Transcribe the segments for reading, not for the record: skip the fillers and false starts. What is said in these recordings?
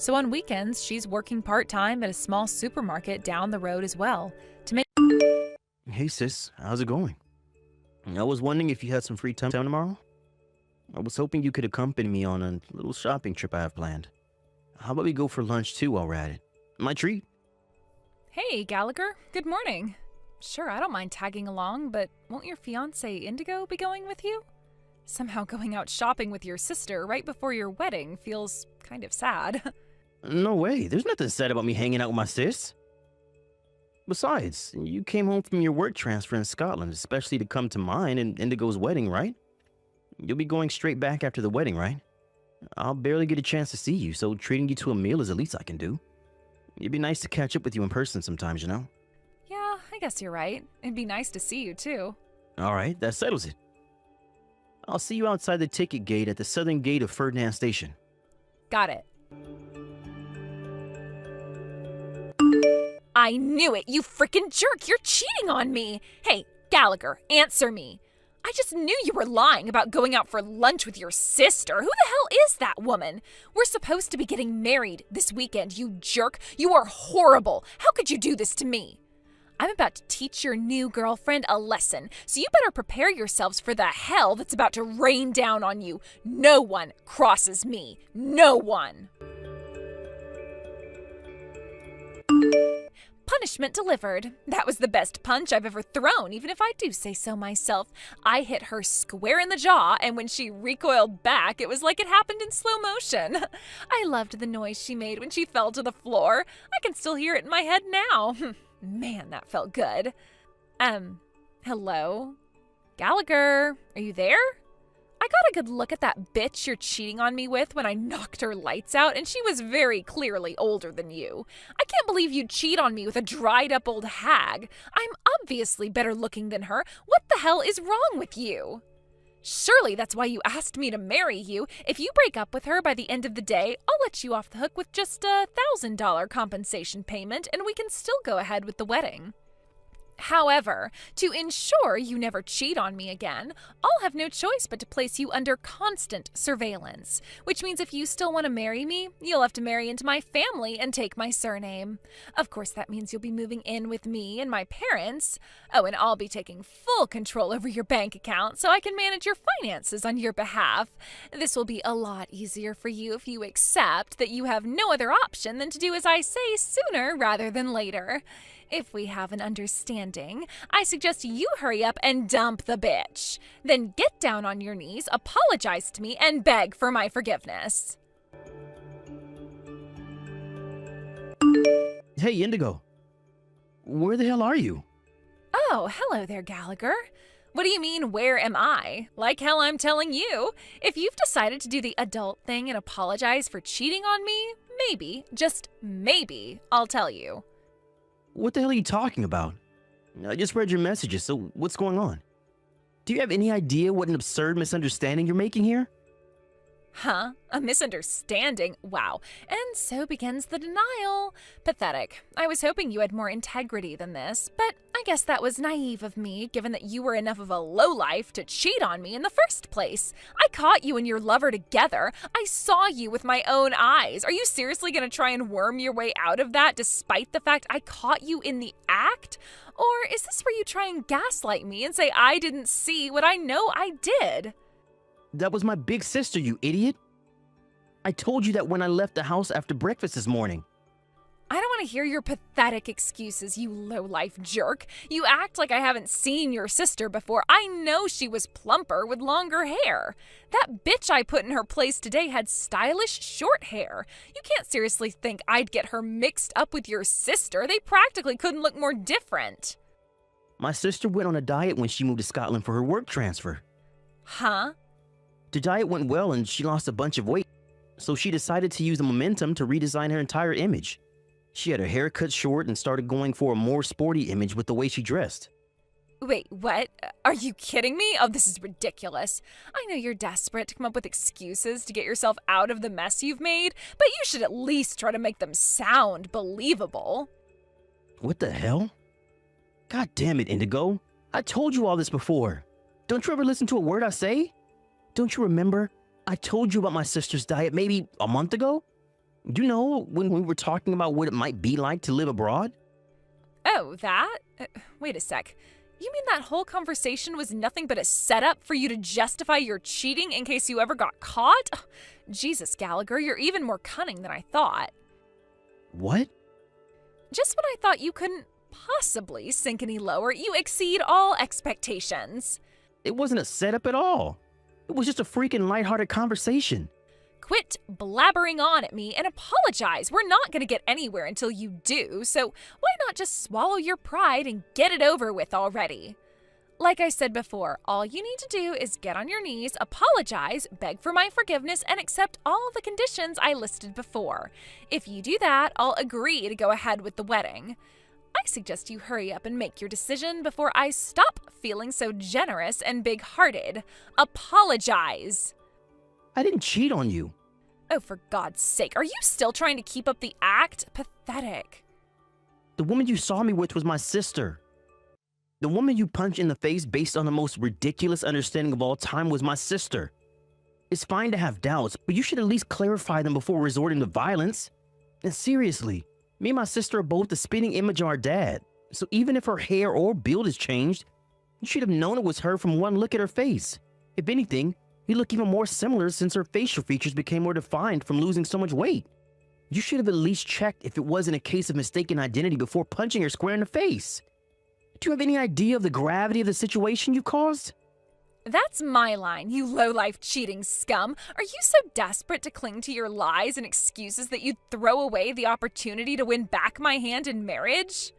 So on weekends, she's working part-time at a small supermarket down the road as well to make. Hey sis, how's it going? I was wondering if you had some free time tomorrow. I was hoping you could accompany me on a little shopping trip I have planned. How about we go for lunch too while we're at it? My treat. Hey, Gallagher. Good morning. Sure, I don't mind tagging along, but won't your fiancé Indigo be going with you? Somehow going out shopping with your sister right before your wedding feels kind of sad. No way, there's nothing sad about me hanging out with my sis. Besides, you came home from your work transfer in Scotland, especially to come to mine and Indigo's wedding, right? You'll be going straight back after the wedding, right? I'll barely get a chance to see you, so treating you to a meal is the least I can do. It'd be nice to catch up with you in person sometimes, you know? Yeah, I guess you're right. It'd be nice to see you, too. Alright, that settles it. I'll see you outside the ticket gate at the southern gate of Ferdinand Station. Got it. I knew it, you frickin' jerk! You're cheating on me! Hey, Gallagher, answer me! I just knew you were lying about going out for lunch with your sister. Who the hell is that woman? We're supposed to be getting married this weekend, you jerk. You are horrible. How could you do this to me? I'm about to teach your new girlfriend a lesson, so you better prepare yourselves for the hell that's about to rain down on you. No one crosses me. No one. Punishment delivered. That was the best punch I've ever thrown, even if I do say so myself. I hit her square in the jaw, and when she recoiled back, it was like it happened in slow motion. I loved the noise she made when she fell to the floor. I can still hear it in my head now. Man, that felt good. Hello? Gallagher, are you there? I got a good look at that bitch you're cheating on me with when I knocked her lights out, and she was very clearly older than you. I can't believe you'd cheat on me with a dried-up old hag. I'm obviously better looking than her. What the hell is wrong with you? Surely that's why you asked me to marry you. If you break up with her by the end of the day, I'll let you off the hook with just a $1,000 compensation payment, and we can still go ahead with the wedding. However, to ensure you never cheat on me again, I'll have no choice but to place you under constant surveillance, which means if you still want to marry me, you'll have to marry into my family and take my surname. Of course, that means you'll be moving in with me and my parents. Oh, and I'll be taking full control over your bank account so I can manage your finances on your behalf. This will be a lot easier for you if you accept that you have no other option than to do as I say sooner rather than later. If we have an understanding, I suggest you hurry up and dump the bitch. Then get down on your knees, apologize to me, and beg for my forgiveness. Hey, Indigo. Where the hell are you? Oh, hello there, Gallagher. What do you mean, where am I? Like hell I'm telling you. If you've decided to do the adult thing and apologize for cheating on me, maybe, just maybe, I'll tell you. What the hell are you talking about? I just read your messages, so what's going on? Do you have any idea what an absurd misunderstanding you're making here? Huh? A misunderstanding? Wow. And so begins the denial. Pathetic. I was hoping you had more integrity than this, but I guess that was naive of me, given that you were enough of a lowlife to cheat on me in the first place. I caught you and your lover together. I saw you with my own eyes. Are you seriously going to try and worm your way out of that despite the fact I caught you in the act? Or is this where you try and gaslight me and say I didn't see what I know I did? That was my big sister, you idiot. I told you that when I left the house after breakfast this morning. I don't want to hear your pathetic excuses, you low-life jerk. You act like I haven't seen your sister before. I know she was plumper with longer hair. That bitch I put in her place today had stylish short hair. You can't seriously think I'd get her mixed up with your sister. They practically couldn't look more different. My sister went on a diet when she moved to Scotland for her work transfer. Huh? The diet went well and she lost a bunch of weight, so she decided to use the momentum to redesign her entire image. She had her hair cut short and started going for a more sporty image with the way she dressed. Wait, what? Are you kidding me? Oh, this is ridiculous. I know you're desperate to come up with excuses to get yourself out of the mess you've made, but you should at least try to make them sound believable. What the hell? God damn it, Indigo. I told you all this before. Don't you ever listen to a word I say? Don't you remember? I told you about my sister's diet maybe a month ago? Do you know when we were talking about what it might be like to live abroad? Oh, that? Wait a sec. You mean that whole conversation was nothing but a setup for you to justify your cheating in case you ever got caught? Ugh, Jesus, Gallagher, you're even more cunning than I thought. What? Just when I thought you couldn't possibly sink any lower, you exceed all expectations. It wasn't a setup at all. It was just a freaking lighthearted conversation. Quit blabbering on at me and apologize. We're not going to get anywhere until you do, so why not just swallow your pride and get it over with already? Like I said before, all you need to do is get on your knees, apologize, beg for my forgiveness, and accept all the conditions I listed before. If you do that, I'll agree to go ahead with the wedding. I suggest you hurry up and make your decision before I stop feeling so generous and big-hearted. Apologize. I didn't cheat on you. Oh, for God's sake, are you still trying to keep up the act? Pathetic. The woman you saw me with was my sister. The woman you punched in the face based on the most ridiculous understanding of all time was my sister. It's fine to have doubts, but you should at least clarify them before resorting to violence. And seriously, me and my sister are both the spitting image of our dad. So even if her hair or build has changed, you should have known it was her from one look at her face. If anything, you look even more similar since her facial features became more defined from losing so much weight. You should have at least checked if it wasn't a case of mistaken identity before punching her square in the face. Do you have any idea of the gravity of the situation you caused? That's my line, you low-life cheating scum. Are you so desperate to cling to your lies and excuses that you'd throw away the opportunity to win back my hand in marriage?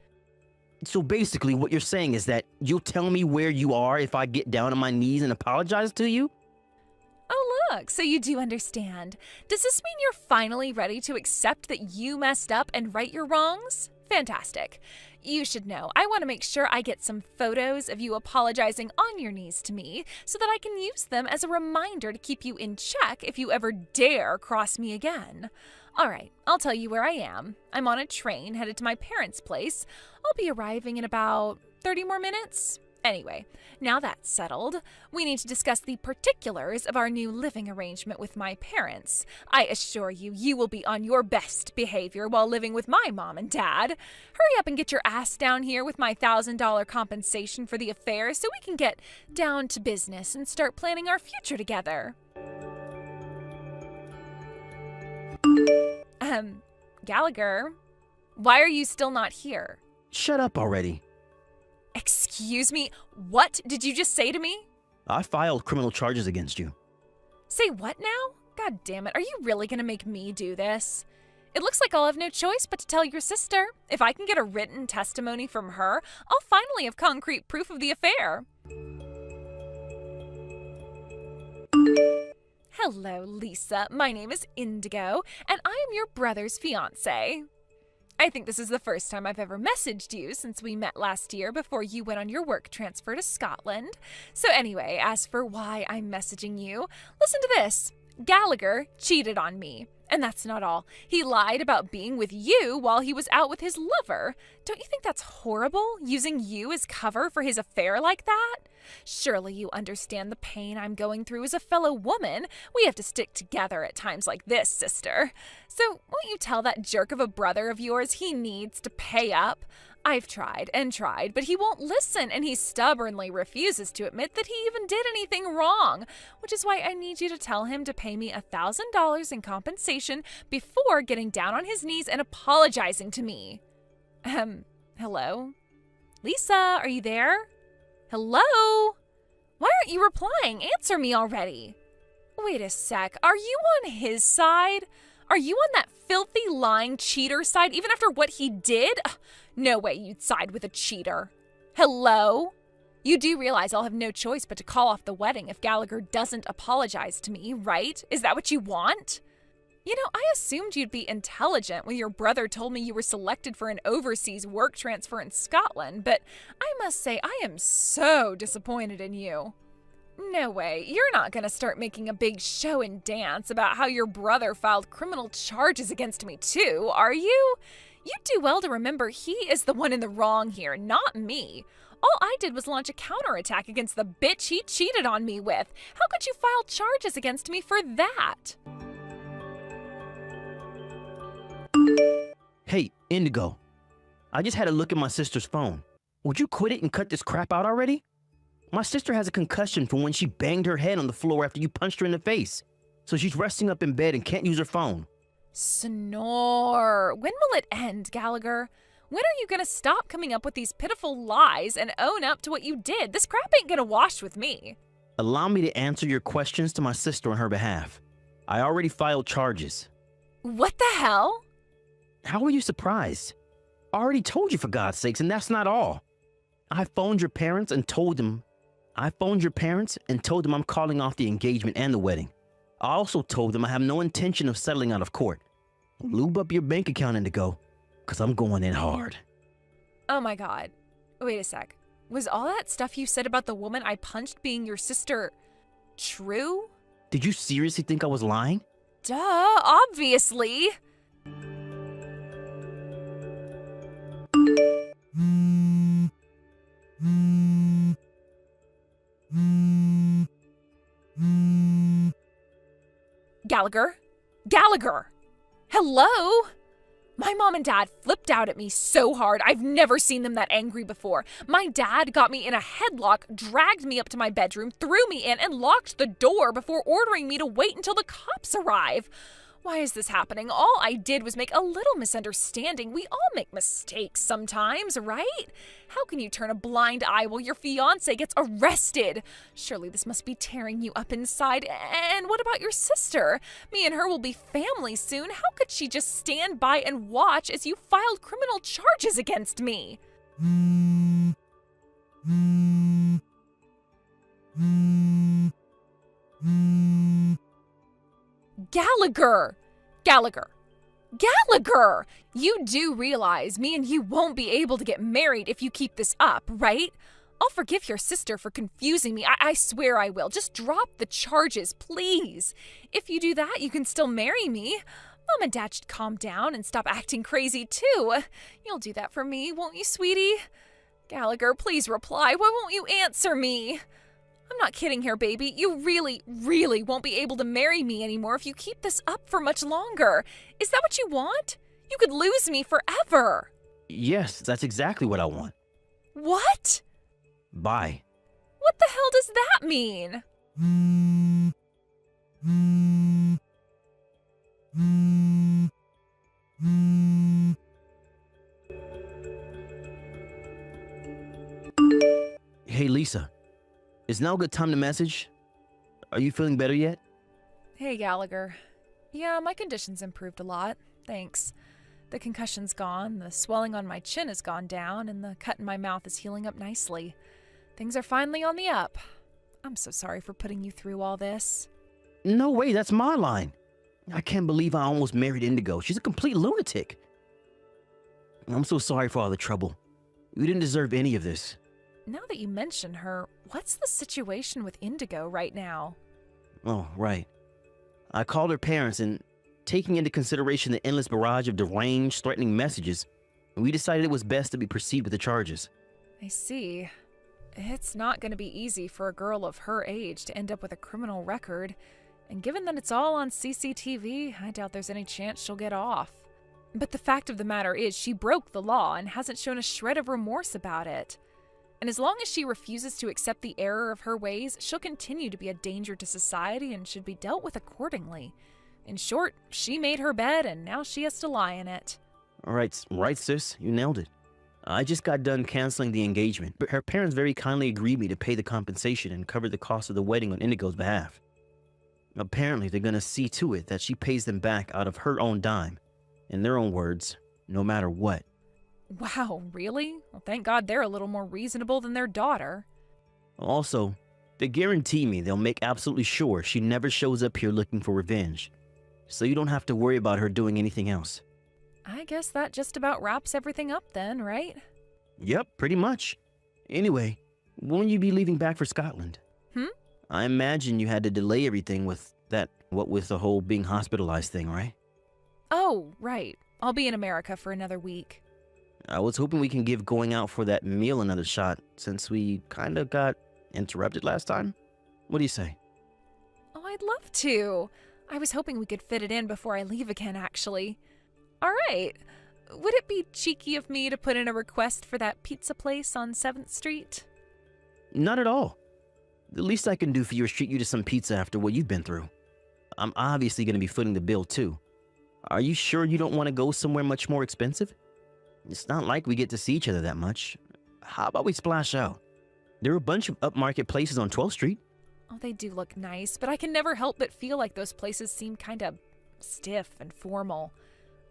So basically what you're saying is that you'll tell me where you are if I get down on my knees and apologize to you? Oh, look, so you do understand. Does this mean you're finally ready to accept that you messed up and right your wrongs? Fantastic. You should know, I want to make sure I get some photos of you apologizing on your knees to me so that I can use them as a reminder to keep you in check if you ever dare cross me again. All right, I'll tell you where I am. I'm on a train headed to my parents' place. I'll be arriving in about 30 more minutes. Anyway, now that's settled, we need to discuss the particulars of our new living arrangement with my parents. I assure you, you will be on your best behavior while living with my mom and dad. Hurry up and get your ass down here with my $1,000 compensation for the affair so we can get down to business and start planning our future together. Gallagher, why are you still not here? Shut up already. Excuse me, what did you just say to me? I filed criminal charges against you. Say what now? God damn it, are you really gonna make me do this? It looks like I'll have no choice but to tell your sister. If I can get a written testimony from her, I'll finally have concrete proof of the affair. Hello, Lisa. My name is Indigo, and I am your brother's fiancé. I think this is the first time I've ever messaged you since we met last year before you went on your work transfer to Scotland. So anyway, as for why I'm messaging you, listen to this. Gallagher cheated on me. And that's not all. He lied about being with you while he was out with his lover. Don't you think that's horrible, using you as cover for his affair like that? Surely you understand the pain I'm going through as a fellow woman. We have to stick together at times like this, sister. So won't you tell that jerk of a brother of yours he needs to pay up? I've tried and tried, but he won't listen, and he stubbornly refuses to admit that he even did anything wrong, which is why I need you to tell him to pay me $1,000 in compensation before getting down on his knees and apologizing to me. Hello? Lisa, are you there? Hello? Why aren't you replying? Answer me already. Wait a sec, are you on his side? Are you on that filthy, lying cheater side even after what he did? Ugh, no way you'd side with a cheater. Hello? You do realize I'll have no choice but to call off the wedding if Gallagher doesn't apologize to me, right? Is that what you want? You know, I assumed you'd be intelligent when your brother told me you were selected for an overseas work transfer in Scotland, but I must say I am so disappointed in you. No way, you're not gonna start making a big show and dance about how your brother filed criminal charges against me too, are you? You'd do well to remember he is the one in the wrong here, not me. All I did was launch a counterattack against the bitch he cheated on me with. How could you file charges against me for that? Indigo, I just had a look at my sister's phone. Would you quit it and cut this crap out already? My sister has a concussion from when she banged her head on the floor after you punched her in the face. So she's resting up in bed and can't use her phone. Snore. When will it end, Gallagher? When are you gonna stop coming up with these pitiful lies and own up to what you did? This crap ain't gonna wash with me. Allow me to answer your questions to my sister on her behalf. I already filed charges. What the hell? How are you surprised? I already told you, for God's sakes, and that's not all. I phoned your parents and told them I'm calling off the engagement and the wedding. I also told them I have no intention of settling out of court. Lube up your bank account, Indigo, because I'm going in hard. Oh my God. Wait a sec. Was all that stuff you said about the woman I punched being your sister true? Did you seriously think I was lying? Duh, obviously. Gallagher? Gallagher! Hello? My mom and dad flipped out at me so hard. I've never seen them that angry before. My dad got me in a headlock, dragged me up to my bedroom, threw me in, and locked the door before ordering me to wait until the cops arrive. Why is this happening? All I did was make a little misunderstanding. We all make mistakes sometimes, right? How can you turn a blind eye while your fiancé gets arrested? Surely this must be tearing you up inside. And what about your sister? Me and her will be family soon. How could she just stand by and watch as you filed criminal charges against me? Gallagher! Gallagher! Gallagher! You do realize me and you won't be able to get married if you keep this up, right? I'll forgive your sister for confusing me. I swear I will. Just drop the charges, please. If you do that, you can still marry me. Mom and Dad should calm down and stop acting crazy, too. You'll do that for me, won't you, sweetie? Gallagher, please reply. Why won't you answer me? I'm not kidding here, baby. You really, really won't be able to marry me anymore if you keep this up for much longer. Is that what you want? You could lose me forever. Yes, that's exactly what I want. What? Bye. What the hell does that mean? Hey, Lisa. Is now a good time to message? Are you feeling better yet? Hey, Gallagher. Yeah, my condition's improved a lot. Thanks. The concussion's gone, the swelling on my chin has gone down, and the cut in my mouth is healing up nicely. Things are finally on the up. I'm so sorry for putting you through all this. No way, that's my line. I can't believe I almost married Indigo. She's a complete lunatic. I'm so sorry for all the trouble. We didn't deserve any of this. Now that you mention her, what's the situation with Indigo right now? Oh, right. I called her parents, and taking into consideration the endless barrage of deranged, threatening messages, we decided it was best that we proceed with the charges. I see. It's not going to be easy for a girl of her age to end up with a criminal record, and given that it's all on CCTV, I doubt there's any chance she'll get off. But the fact of the matter is she broke the law and hasn't shown a shred of remorse about it. And as long as she refuses to accept the error of her ways, she'll continue to be a danger to society and should be dealt with accordingly. In short, she made her bed and now she has to lie in it. All right, sis. You nailed it. I just got done canceling the engagement, but her parents very kindly agreed me to pay the compensation and cover the cost of the wedding on Indigo's behalf. Apparently, they're going to see to it that she pays them back out of her own dime. In their own words, no matter what. Wow, really? Well, thank God they're a little more reasonable than their daughter. Also, they guarantee me they'll make absolutely sure she never shows up here looking for revenge. So you don't have to worry about her doing anything else. I guess that just about wraps everything up then, right? Yep, pretty much. Anyway, when will you be leaving back for Scotland? I imagine you had to delay everything with the whole being hospitalized thing, right? Oh, right. I'll be in America for another week. I was hoping we can give going out for that meal another shot, since we kind of got interrupted last time. What do you say? Oh, I'd love to. I was hoping we could fit it in before I leave again, actually. All right. would it be cheeky of me to put in a request for that pizza place on 7th Street? Not at all. The least I can do for you is treat you to some pizza after what you've been through. I'm obviously going to be footing the bill too. Are you sure you don't want to go somewhere much more expensive? It's not like we get to see each other that much. How about we splash out? There are a bunch of upmarket places on 12th Street. Oh, they do look nice, but I can never help but feel like those places seem kind of stiff and formal.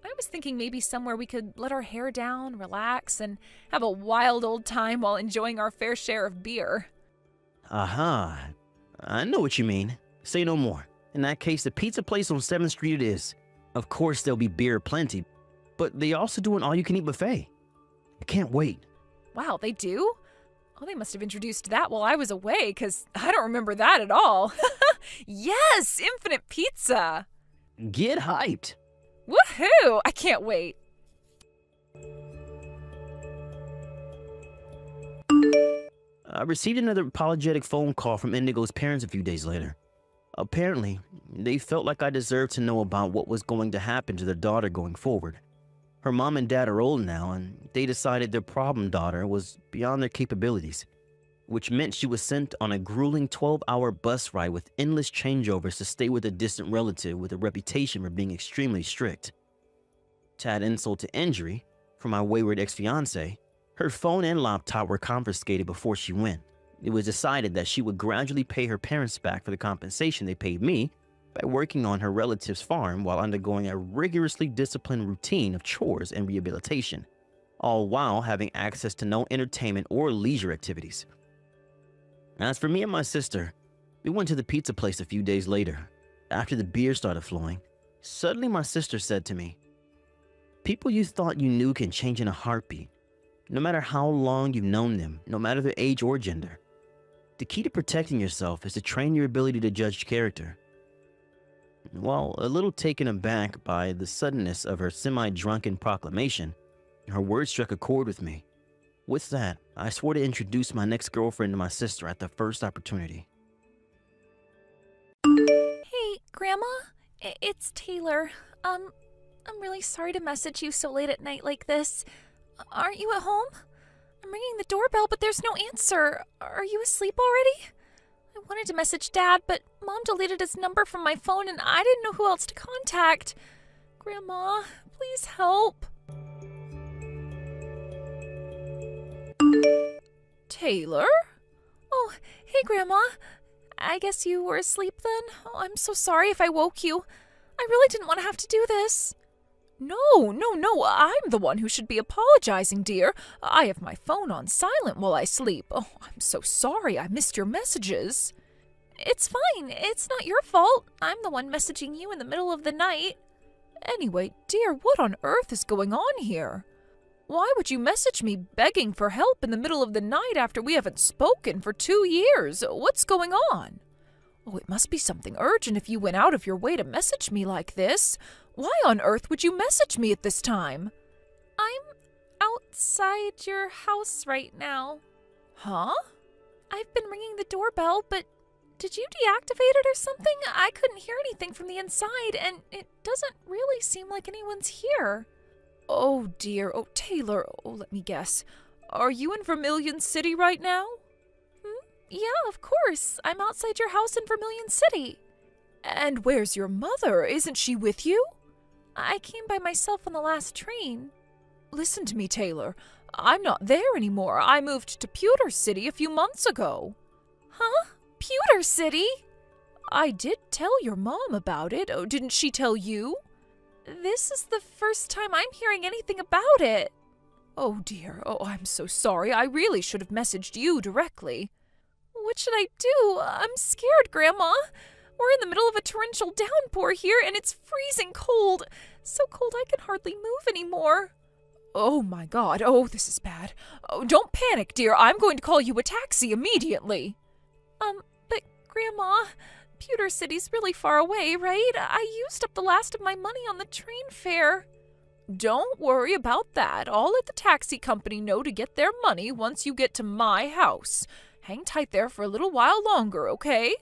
I was thinking maybe somewhere we could let our hair down, relax, and have a wild old time while enjoying our fair share of beer. Aha. I know what you mean. Say no more. In that case, the pizza place on 7th Street it is. Of course, there'll be beer plenty, but they also do an all-you-can-eat buffet. I can't wait. Wow, they do? Oh, they must have introduced that while I was away, because I don't remember that at all. Yes, infinite pizza. Get hyped. Woohoo! I can't wait. I received another apologetic phone call from Indigo's parents a few days later. Apparently, they felt like I deserved to know about what was going to happen to their daughter going forward. Her mom and dad are old now, and they decided their problem daughter was beyond their capabilities, which meant she was sent on a grueling 12-hour bus ride with endless changeovers to stay with a distant relative with a reputation for being extremely strict. To add insult to injury, for my wayward ex-fiancé, her phone and laptop were confiscated before she went. It was decided that she would gradually pay her parents back for the compensation they paid me by working on her relative's farm while undergoing a rigorously disciplined routine of chores and rehabilitation, all while having access to no entertainment or leisure activities. As for me and my sister, we went to the pizza place a few days later. After the beer started flowing, suddenly my sister said to me, "People you thought you knew can change in a heartbeat, no matter how long you've known them, no matter their age or gender. The key to protecting yourself is to train your ability to judge character." While a little taken aback by the suddenness of her semi-drunken proclamation, her words struck a chord with me. With that, I swore to introduce my next girlfriend to my sister at the first opportunity. Hey, Grandma, it's Taylor. I'm really sorry to message you so late at night like this. Aren't you at home? I'm ringing the doorbell, but there's no answer. Are you asleep already? I wanted to message Dad, but Mom deleted his number from my phone and I didn't know who else to contact. Grandma, please help. Taylor? Oh, hey, Grandma. I guess you were asleep then? Oh, I'm so sorry if I woke you. I really didn't want to have to do this. No, I'm the one who should be apologizing, dear. I have my phone on silent while I sleep. Oh, I'm so sorry I missed your messages. It's fine. It's not your fault. I'm the one messaging you in the middle of the night. Anyway, dear, what on earth is going on here? Why would you message me begging for help in the middle of the night after we haven't spoken for 2 years? What's going on? Oh, it must be something urgent if you went out of your way to message me like this. Why on earth would you message me at this time? I'm outside your house right now. Huh? I've been ringing the doorbell, but did you deactivate it or something? I couldn't hear anything from the inside, and it doesn't really seem like anyone's here. Oh, dear. Oh, Taylor. Oh, let me guess. Are you in Vermilion City right now? Yeah, of course. I'm outside your house in Vermilion City. And where's your mother? Isn't she with you? I came by myself on the last train. Listen to me, Taylor. I'm not there anymore. I moved to Pewter City a few months ago. Huh? Pewter City? I did tell your mom about it. Oh, didn't she tell you? This is the first time I'm hearing anything about it. Oh, dear. Oh, I'm so sorry. I really should have messaged you directly. What should I do? I'm scared, Grandma. We're in the middle of a torrential downpour here, and it's freezing cold. So cold I can hardly move anymore. Oh, my God. Oh, this is bad. Oh, don't panic, dear. I'm going to call you a taxi immediately. But, Grandma, Pewter City's really far away, right? I used up the last of my money on the train fare. Don't worry about that. I'll let the taxi company know to get their money once you get to my house. Hang tight there for a little while longer, okay?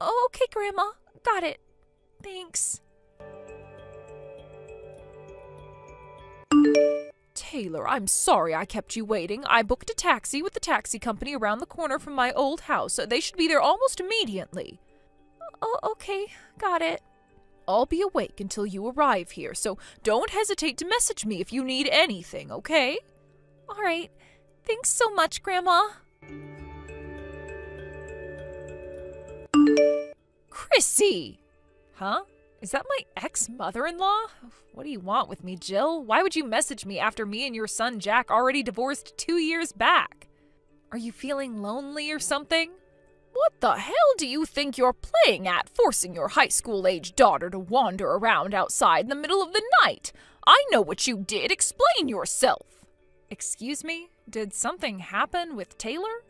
Okay, Grandma. Got it. Thanks. Taylor, I'm sorry I kept you waiting. I booked a taxi with the taxi company around the corner from my old house. They should be there almost immediately. Oh, okay, got it. I'll be awake until you arrive here, so don't hesitate to message me if you need anything, okay? All right. Thanks so much, Grandma. Chrissy! Huh? Is that my ex-mother-in-law? What do you want with me, Jill? Why would you message me after me and your son Jack already divorced 2 years back? Are you feeling lonely or something? What the hell do you think you're playing at, forcing your high school-age daughter to wander around outside in the middle of the night? I know what you did. Explain yourself. Excuse me? Did something happen with Taylor?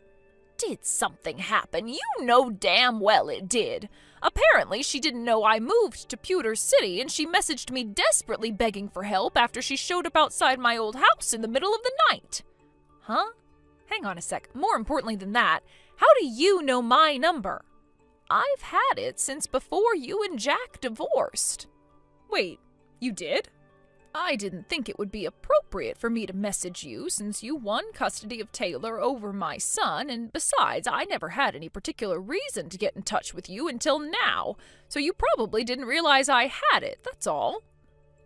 Did something happen? You know damn well it did. Apparently, she didn't know I moved to Pewter City, and she messaged me desperately begging for help after she showed up outside my old house in the middle of the night. Huh? Hang on a sec. More importantly than that, how do you know my number? I've had it since before you and Jack divorced. Wait, you did? I didn't think it would be appropriate for me to message you since you won custody of Taylor over my son, and besides, I never had any particular reason to get in touch with you until now, so you probably didn't realize I had it, that's all.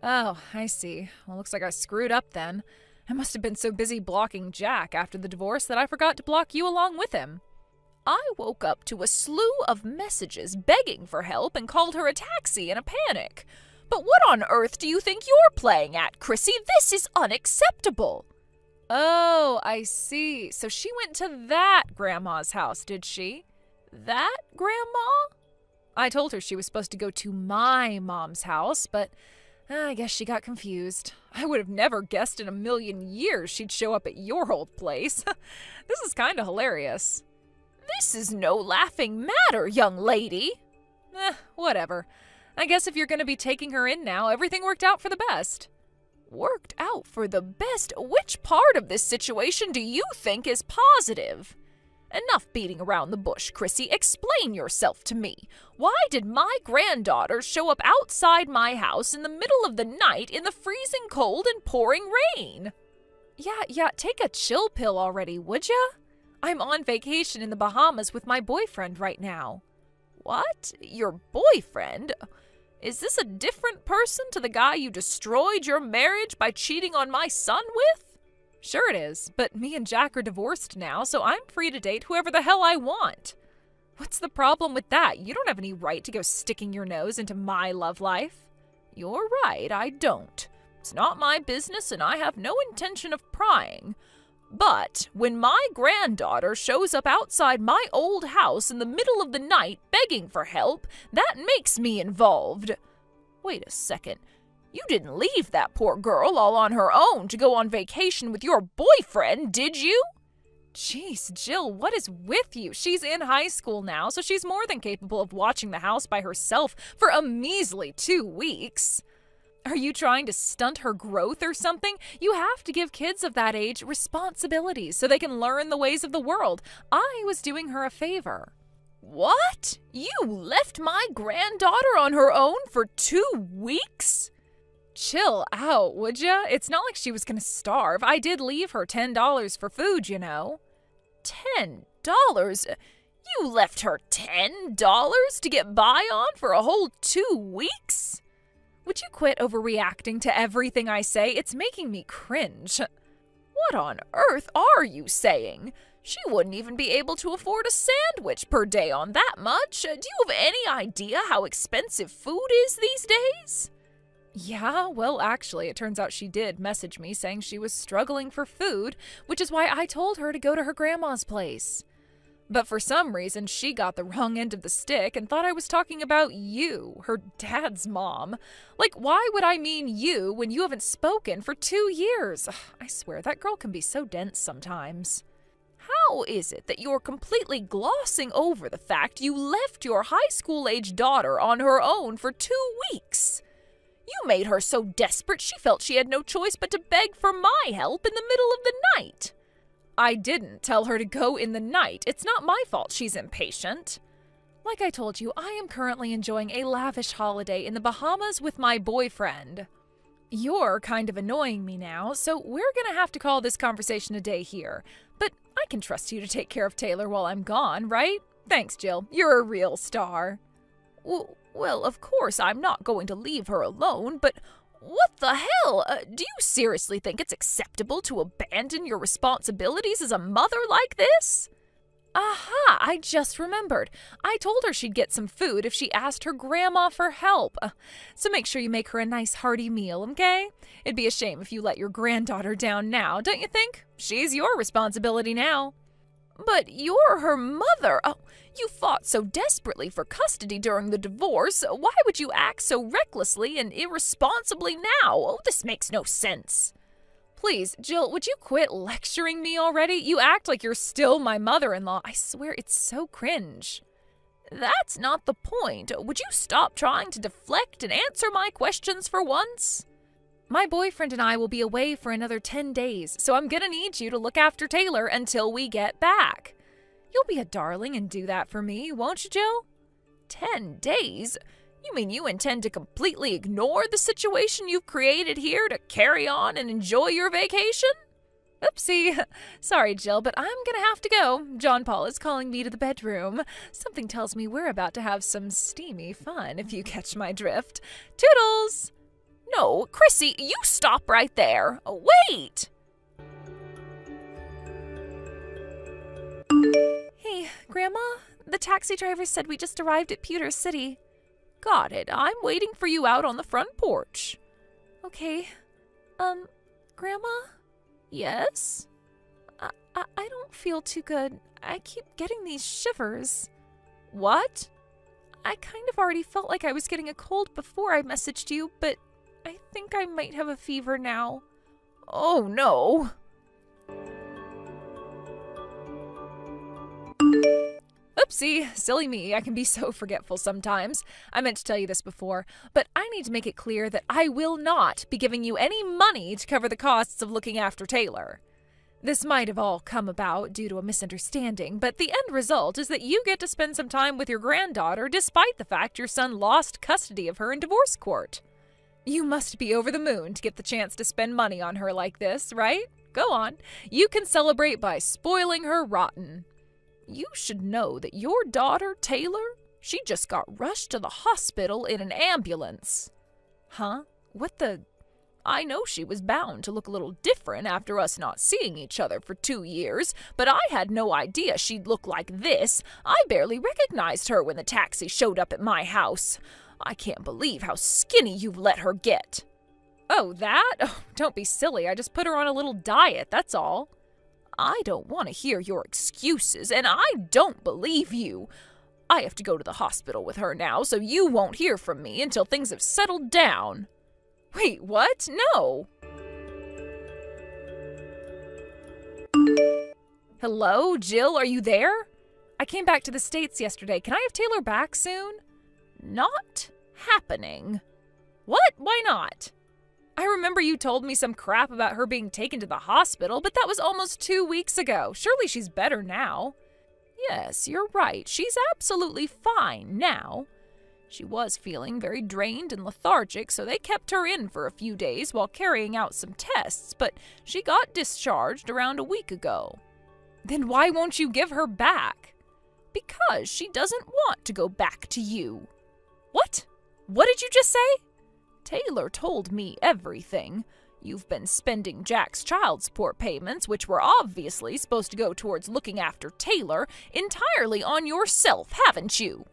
Oh, I see. Well, looks like I screwed up then. I must have been so busy blocking Jack after the divorce that I forgot to block you along with him. I woke up to a slew of messages begging for help and called her a taxi in a panic. But what on earth do you think you're playing at, Chrissy? This is unacceptable. Oh, I see. So she went to that grandma's house, did she? That grandma? I told her she was supposed to go to my mom's house, but I guess she got confused. I would have never guessed in a million years she'd show up at your old place. This is kind of hilarious. This is no laughing matter, young lady. Whatever. I guess if you're going to be taking her in now, everything worked out for the best. Worked out for the best? Which part of this situation do you think is positive? Enough beating around the bush, Chrissy. Explain yourself to me. Why did my granddaughter show up outside my house in the middle of the night in the freezing cold and pouring rain? Yeah, take a chill pill already, would ya? I'm on vacation in the Bahamas with my boyfriend right now. What? Your boyfriend? Is this a different person to the guy you destroyed your marriage by cheating on my son with? Sure it is, but me and Jack are divorced now, so I'm free to date whoever the hell I want. What's the problem with that? You don't have any right to go sticking your nose into my love life. You're right, I don't. It's not my business and I have no intention of prying. But when my granddaughter shows up outside my old house in the middle of the night begging for help, that makes me involved. Wait a second. You didn't leave that poor girl all on her own to go on vacation with your boyfriend, did you? Jeez, Jill, what is with you? She's in high school now, so she's more than capable of watching the house by herself for a measly 2 weeks. Are you trying to stunt her growth or something? You have to give kids of that age responsibilities so they can learn the ways of the world. I was doing her a favor. What? You left my granddaughter on her own for 2 weeks? Chill out, would ya? It's not like she was gonna starve. I did leave her $10 for food, you know. $10? You left her $10 to get by on for a whole 2 weeks? Would you quit overreacting to everything I say? It's making me cringe. What on earth are you saying? She wouldn't even be able to afford a sandwich per day on that much. Do you have any idea how expensive food is these days? Yeah, well, actually, it turns out she did message me saying she was struggling for food, which is why I told her to go to her grandma's place. But for some reason, she got the wrong end of the stick and thought I was talking about you, her dad's mom. Like, why would I mean you when you haven't spoken for 2 years? I swear, that girl can be so dense sometimes. How is it that you're completely glossing over the fact you left your high school-age daughter on her own for 2 weeks? You made her so desperate she felt she had no choice but to beg for my help in the middle of the night. I didn't tell her to go in the night. It's not my fault she's impatient. Like I told you, I am currently enjoying a lavish holiday in the Bahamas with my boyfriend. You're kind of annoying me now, so we're gonna have to call this conversation a day here. But I can trust you to take care of Taylor while I'm gone, right? Thanks, Jill. You're a real star. Well, of course I'm not going to leave her alone, but what the hell? Do you seriously think it's acceptable to abandon your responsibilities as a mother like this? Aha, I just remembered. I told her she'd get some food if she asked her grandma for help. So make sure you make her a nice hearty meal, okay? It'd be a shame if you let your granddaughter down now, don't you think? She's your responsibility now. But you're her mother. Oh, you fought so desperately for custody during the divorce. Why would you act so recklessly and irresponsibly now? Oh, this makes no sense. Please, Jill, would you quit lecturing me already? You act like you're still my mother-in-law. I swear it's so cringe. That's not the point. Would you stop trying to deflect and answer my questions for once? My boyfriend and I will be away for another 10 days, so I'm gonna need you to look after Taylor until we get back. You'll be a darling and do that for me, won't you, Jill? 10 days? You mean you intend to completely ignore the situation you've created here to carry on and enjoy your vacation? Oopsie. Sorry, Jill, but I'm gonna have to go. John Paul is calling me to the bedroom. Something tells me we're about to have some steamy fun, if you catch my drift. Toodles! No, Chrissy, you stop right there. Wait! Hey, Grandma, the taxi driver said we just arrived at Pewter City. Got it. I'm waiting for you out on the front porch. Okay. Grandma? Yes? I don't feel too good. I keep getting these shivers. What? I kind of already felt like I was getting a cold before I messaged you, but I think I might have a fever now. Oh, no. Oopsie, silly me, I can be so forgetful sometimes. I meant to tell you this before, but I need to make it clear that I will not be giving you any money to cover the costs of looking after Taylor. This might have all come about due to a misunderstanding, but the end result is that you get to spend some time with your granddaughter despite the fact your son lost custody of her in divorce court. You must be over the moon to get the chance to spend money on her like this, right? Go on. You can celebrate by spoiling her rotten. You should know that your daughter, Taylor, she just got rushed to the hospital in an ambulance. Huh? What the? I know she was bound to look a little different after us not seeing each other for 2 years, but I had no idea she'd look like this. I barely recognized her when the taxi showed up at my house. I can't believe how skinny you've let her get. Oh, that? Oh, don't be silly. I just put her on a little diet, that's all. I don't want to hear your excuses, and I don't believe you. I have to go to the hospital with her now, so you won't hear from me until things have settled down. Wait, what? No. Hello, Jill, are you there? I came back to the States yesterday. Can I have Taylor back soon? Not happening. What? Why not? I remember you told me some crap about her being taken to the hospital, but that was almost 2 weeks ago. Surely she's better now. Yes, you're right. She's absolutely fine now. She was feeling very drained and lethargic, so they kept her in for a few days while carrying out some tests, but she got discharged around a week ago. Then why won't you give her back? Because she doesn't want to go back to you. What? What did you just say? Taylor told me everything. You've been spending Jack's child support payments, which were obviously supposed to go towards looking after Taylor, entirely on yourself, haven't you?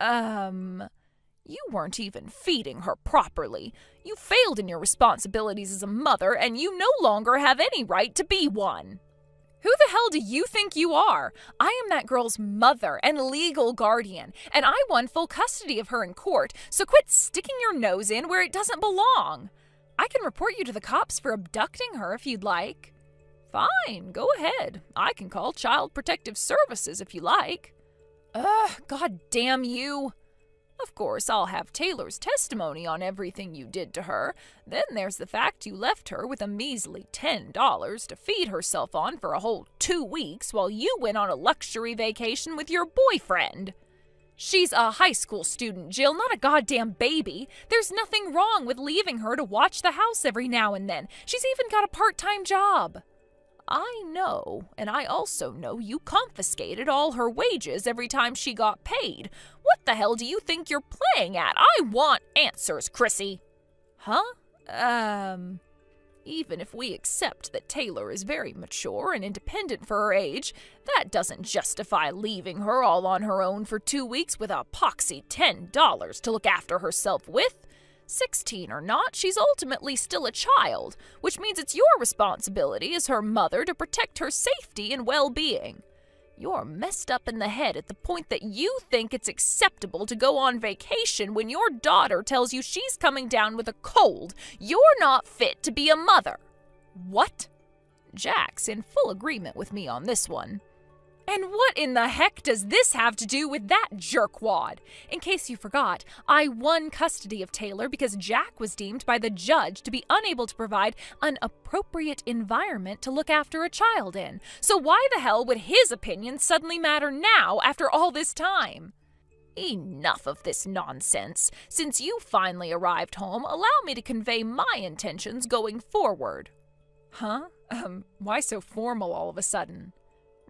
You weren't even feeding her properly. You failed in your responsibilities as a mother, and you no longer have any right to be one. Who the hell do you think you are? I am that girl's mother and legal guardian, and I won full custody of her in court, so quit sticking your nose in where it doesn't belong. I can report you to the cops for abducting her if you'd like. Fine, go ahead. I can call Child Protective Services if you like. Ugh, God damn you. Of course, I'll have Taylor's testimony on everything you did to her. Then there's the fact you left her with a measly $10 to feed herself on for a whole 2 weeks while you went on a luxury vacation with your boyfriend. She's a high school student, Jill, not a goddamn baby. There's nothing wrong with leaving her to watch the house every now and then. She's even got a part-time job. I know, and I also know you confiscated all her wages every time she got paid. What the hell do you think you're playing at? I want answers, Chrissy. Huh? Even if we accept that Taylor is very mature and independent for her age, that doesn't justify leaving her all on her own for 2 weeks with a poxy $10 to look after herself with. 16 or not, she's ultimately still a child, which means it's your responsibility as her mother to protect her safety and well-being. You're messed up in the head at the point that you think it's acceptable to go on vacation when your daughter tells you she's coming down with a cold. You're not fit to be a mother. What? Jack's in full agreement with me on this one. And what in the heck does this have to do with that jerkwad? In case you forgot, I won custody of Taylor because Jack was deemed by the judge to be unable to provide an appropriate environment to look after a child in. So why the hell would his opinion suddenly matter now after all this time? Enough of this nonsense. Since you finally arrived home, allow me to convey my intentions going forward. Huh? Why so formal all of a sudden?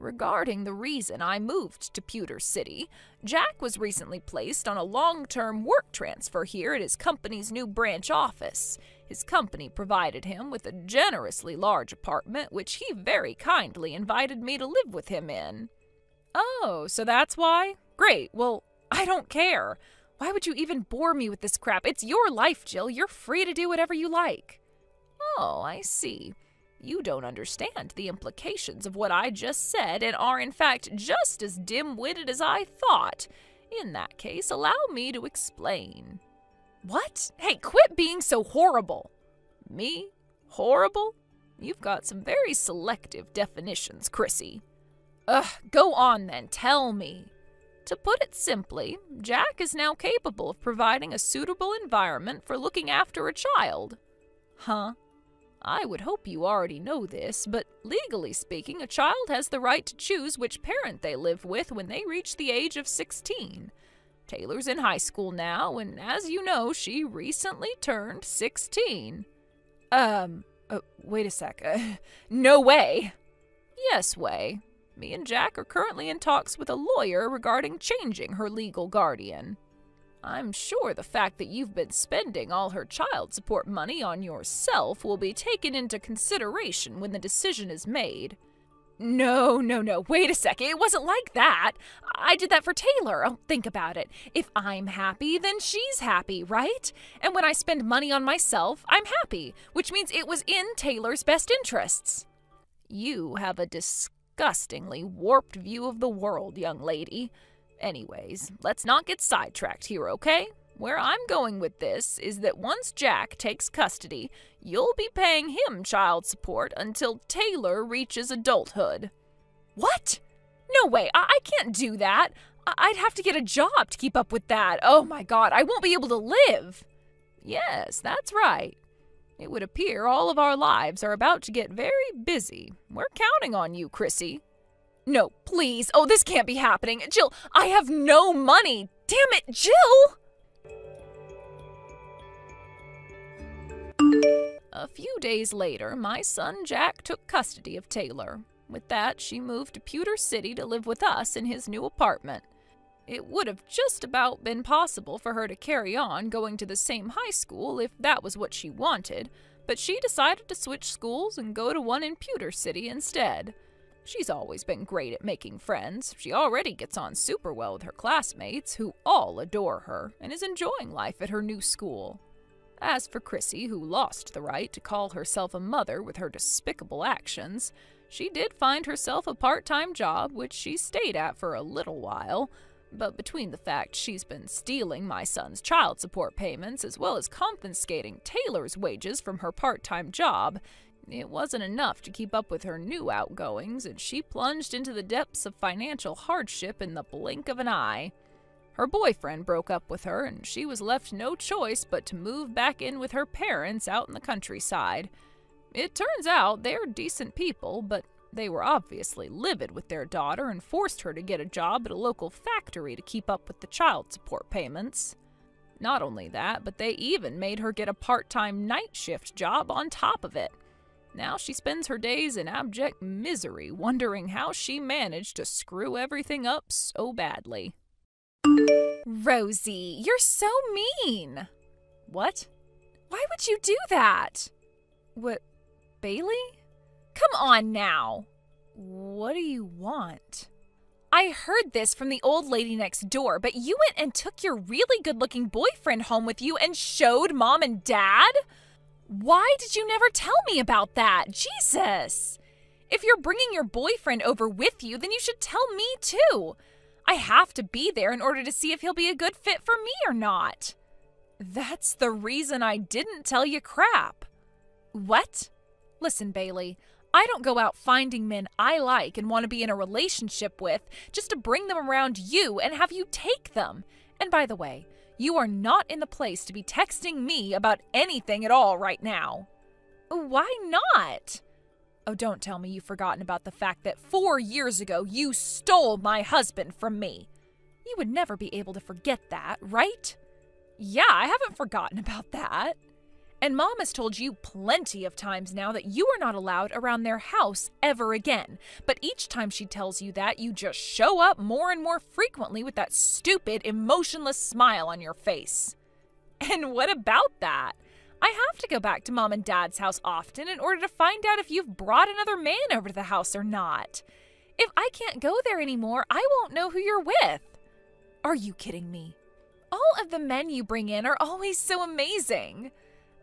Regarding the reason I moved to Pewter City, Jack was recently placed on a long-term work transfer here at his company's new branch office. His company provided him with a generously large apartment, which he very kindly invited me to live with him in. Oh, so that's why? Great, well, I don't care. Why would you even bore me with this crap? It's your life, Jill. You're free to do whatever you like. Oh, I see. You don't understand the implications of what I just said and are in fact just as dim-witted as I thought. In that case, allow me to explain. What? Hey, quit being so horrible. Me? Horrible? You've got some very selective definitions, Chrissy. Go on then, tell me. To put it simply, Jack is now capable of providing a suitable environment for looking after a child. Huh? I would hope you already know this, but legally speaking, a child has the right to choose which parent they live with when they reach the age of 16. Taylor's in high school now, and as you know, she recently turned 16. Wait a sec. No way. Yes way. Me and Jack are currently in talks with a lawyer regarding changing her legal guardian. I'm sure the fact that you've been spending all her child support money on yourself will be taken into consideration when the decision is made. No, wait a second, it wasn't like that. I did that for Taylor. Oh, think about it. If I'm happy, then she's happy, right? And when I spend money on myself, I'm happy, which means it was in Taylor's best interests. You have a disgustingly warped view of the world, young lady. Anyways, let's not get sidetracked here, okay? Where I'm going with this is that once Jack takes custody, you'll be paying him child support until Taylor reaches adulthood. What? No way, I can't do that. I'd have to get a job to keep up with that. Oh my God, I won't be able to live. Yes, that's right. It would appear all of our lives are about to get very busy. We're counting on you, Chrissy. No, please. Oh, this can't be happening. Jill, I have no money. Damn it, Jill! A few days later, my son Jack took custody of Taylor. With that, she moved to Pewter City to live with us in his new apartment. It would have just about been possible for her to carry on going to the same high school if that was what she wanted, but she decided to switch schools and go to one in Pewter City instead. She's always been great at making friends. She already gets on super well with her classmates, who all adore her, and is enjoying life at her new school. As for Chrissy, who lost the right to call herself a mother with her despicable actions, she did find herself a part-time job, which she stayed at for a little while. But between the fact she's been stealing my son's child support payments as well as confiscating Taylor's wages from her part-time job, it wasn't enough to keep up with her new outgoings, and she plunged into the depths of financial hardship in the blink of an eye. Her boyfriend broke up with her, and she was left no choice but to move back in with her parents out in the countryside. It turns out they're decent people, but They were obviously livid with their daughter and forced her to get a job at a local factory to keep up with the child support payments. Not only that, but they even made her get a part-time night shift job on top of it. Now she spends her days in abject misery, wondering how she managed to screw everything up so badly. Rosie, you're so mean. What? Why would you do that? What, Bailey? Come on now. What do you want? I heard this from the old lady next door, but you went and took your really good-looking boyfriend home with you and showed Mom and Dad? Why did you never tell me about that? Jesus! If you're bringing your boyfriend over with you, then you should tell me too. I have to be there in order to see if he'll be a good fit for me or not. That's the reason I didn't tell you crap. What? Listen, Bailey, I don't go out finding men I like and want to be in a relationship with just to bring them around you and have you take them. And by the way, you are not in the place to be texting me about anything at all right now. Why not? Oh, don't tell me you've forgotten about the fact that 4 years ago you stole my husband from me. You would never be able to forget that, right? Yeah, I haven't forgotten about that. And Mom has told you plenty of times now that you are not allowed around their house ever again. But each time she tells you that, you just show up more and more frequently with that stupid, emotionless smile on your face. And what about that? I have to go back to Mom and Dad's house often in order to find out if you've brought another man over to the house or not. If I can't go there anymore, I won't know who you're with. Are you kidding me? All of the men you bring in are always so amazing.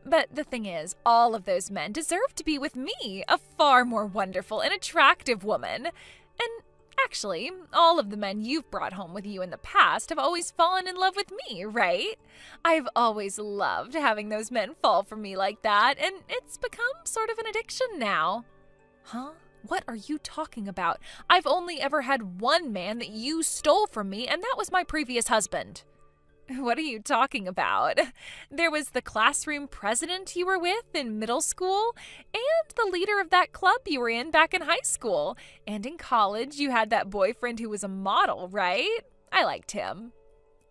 But the thing is, all of those men deserve to be with me, a far more wonderful and attractive woman. And actually, all of the men you've brought home with you in the past have always fallen in love with me, right? I've always loved having those men fall for me like that, and it's become sort of an addiction now. Huh? What are you talking about? I've only ever had one man that you stole from me, and that was my previous husband. What are you talking about? There was the classroom president you were with in middle school, and the leader of that club you were in back in high school. And in college, you had that boyfriend who was a model, right? I liked him.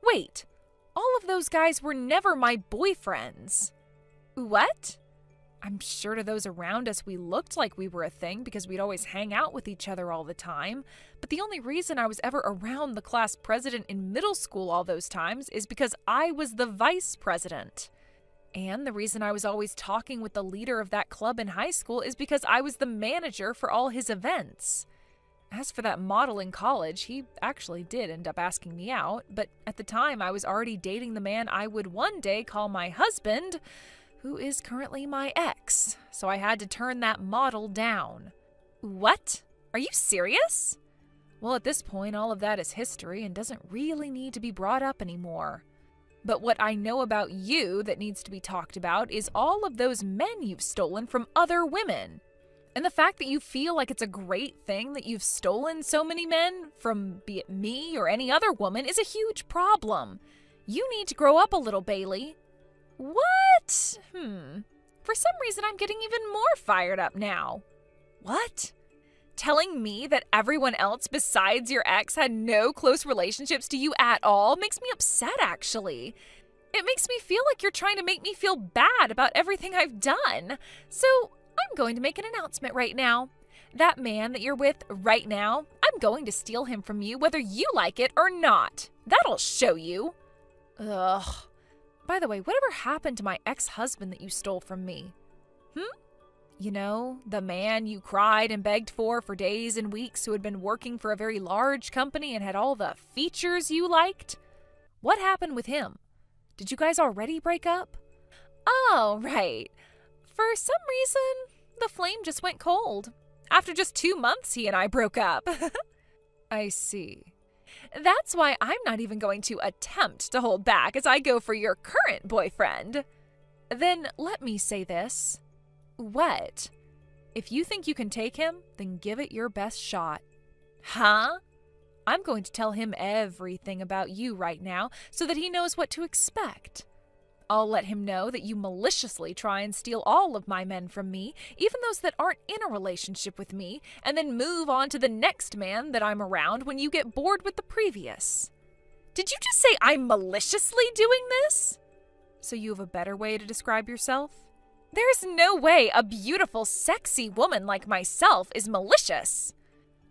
Wait, all of those guys were never my boyfriends. What? I'm sure to those around us we looked like we were a thing because we'd always hang out with each other all the time. But the only reason I was ever around the class president in middle school all those times is because I was the vice president. And the reason I was always talking with the leader of that club in high school is because I was the manager for all his events. As for that model in college, he actually did end up asking me out, but at the time I was already dating the man I would one day call my husband, who is currently my ex, so I had to turn that model down. What? Are you serious? Well, at this point, all of that is history and doesn't really need to be brought up anymore. But what I know about you that needs to be talked about is all of those men you've stolen from other women. And the fact that you feel like it's a great thing that you've stolen so many men from be it me or any other woman is a huge problem. You need to grow up a little, Bailey. What? For some reason, I'm getting even more fired up now. What? Telling me that everyone else besides your ex had no close relationships to you at all makes me upset, actually. It makes me feel like you're trying to make me feel bad about everything I've done. So I'm going to make an announcement right now. That man that you're with right now, I'm going to steal him from you whether you like it or not. That'll show you. Ugh. By the way, whatever happened to my ex-husband that you stole from me? You know, the man you cried and begged for days and weeks who had been working for a very large company and had all the features you liked? What happened with him? Did you guys already break up? Oh, right. For some reason, the flame just went cold. After just 2 months, he and I broke up. I see. That's why I'm not even going to attempt to hold back as I go for your current boyfriend. Then let me say this. What? If you think you can take him, then give it your best shot. Huh? I'm going to tell him everything about you right now so that he knows what to expect. I'll let him know that you maliciously try and steal all of my men from me, even those that aren't in a relationship with me, and then move on to the next man that I'm around when you get bored with the previous. Did you just say I'm maliciously doing this? So you have a better way to describe yourself? There's no way a beautiful, sexy woman like myself is malicious.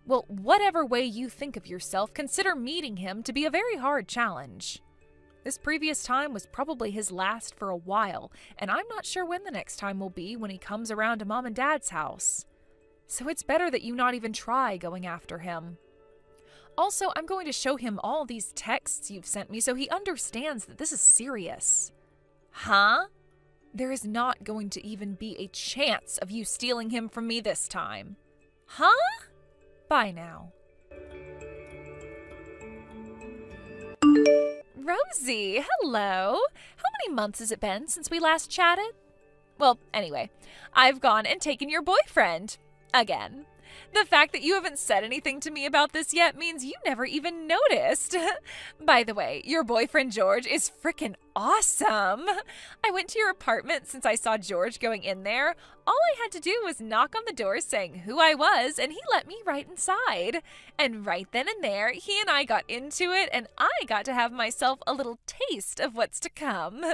Well, whatever way you think of yourself, consider meeting him to be a very hard challenge. This previous time was probably his last for a while, and I'm not sure when the next time will be when he comes around to Mom and Dad's house. So it's better that you not even try going after him. Also, I'm going to show him all these texts you've sent me so he understands that this is serious. Huh? There is not going to even be a chance of you stealing him from me this time. Huh? Bye now. Rosie, hello. How many months has it been since we last chatted? Well, anyway, I've gone and taken your boyfriend. Again. The fact that you haven't said anything to me about this yet means you never even noticed. By the way, your boyfriend George is frickin' awesome. I went to your apartment since I saw George going in there. All I had to do was knock on the door saying who I was, and he let me right inside. And right then and there, he and I got into it, and I got to have myself a little taste of what's to come.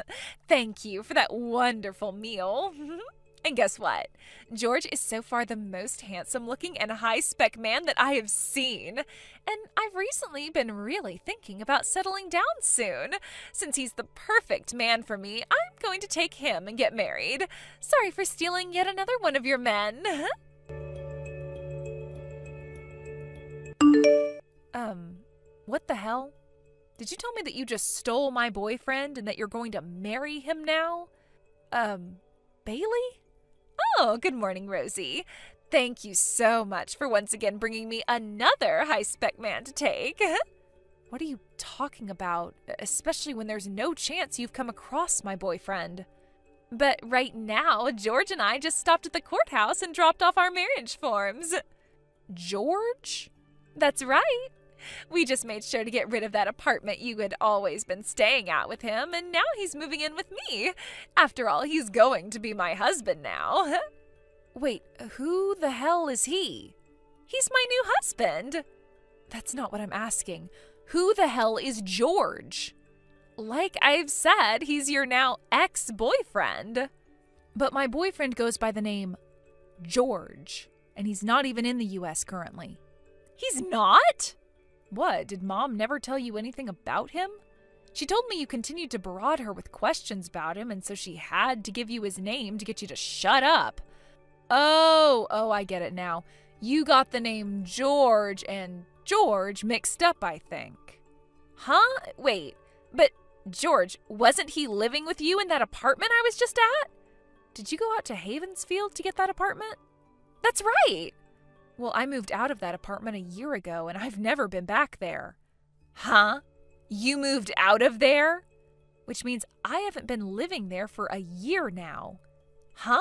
Thank you for that wonderful meal. And guess what? George is so far the most handsome-looking and high-spec man that I have seen. And I've recently been really thinking about settling down soon. Since he's the perfect man for me, I'm going to take him and get married. Sorry for stealing yet another one of your men. What the hell? Did you tell me that you just stole my boyfriend and that you're going to marry him now? Bailey? Oh, good morning, Rosie. Thank you so much for once again bringing me another high-spec man to take. What are you talking about, especially when there's no chance you've come across my boyfriend? But right now, George and I just stopped at the courthouse and dropped off our marriage forms. George? That's right. We just made sure to get rid of that apartment you had always been staying at with him, and now he's moving in with me. After all, he's going to be my husband now. Wait, who the hell is he? He's my new husband. That's not what I'm asking. Who the hell is George? Like I've said, he's your now ex-boyfriend. But my boyfriend goes by the name George, and he's not even in the U.S. currently. He's not? What, did Mom never tell you anything about him? She told me you continued to barrage her with questions about him, and so she had to give you his name to get you to shut up. Oh, I get it now. You got the name George and George mixed up, I think. Huh? Wait, but George, wasn't he living with you in that apartment I was just at? Did you go out to Havensfield to get that apartment? That's right. Well, I moved out of that apartment a year ago, and I've never been back there. Huh? You moved out of there? Which means I haven't been living there for a year now. Huh?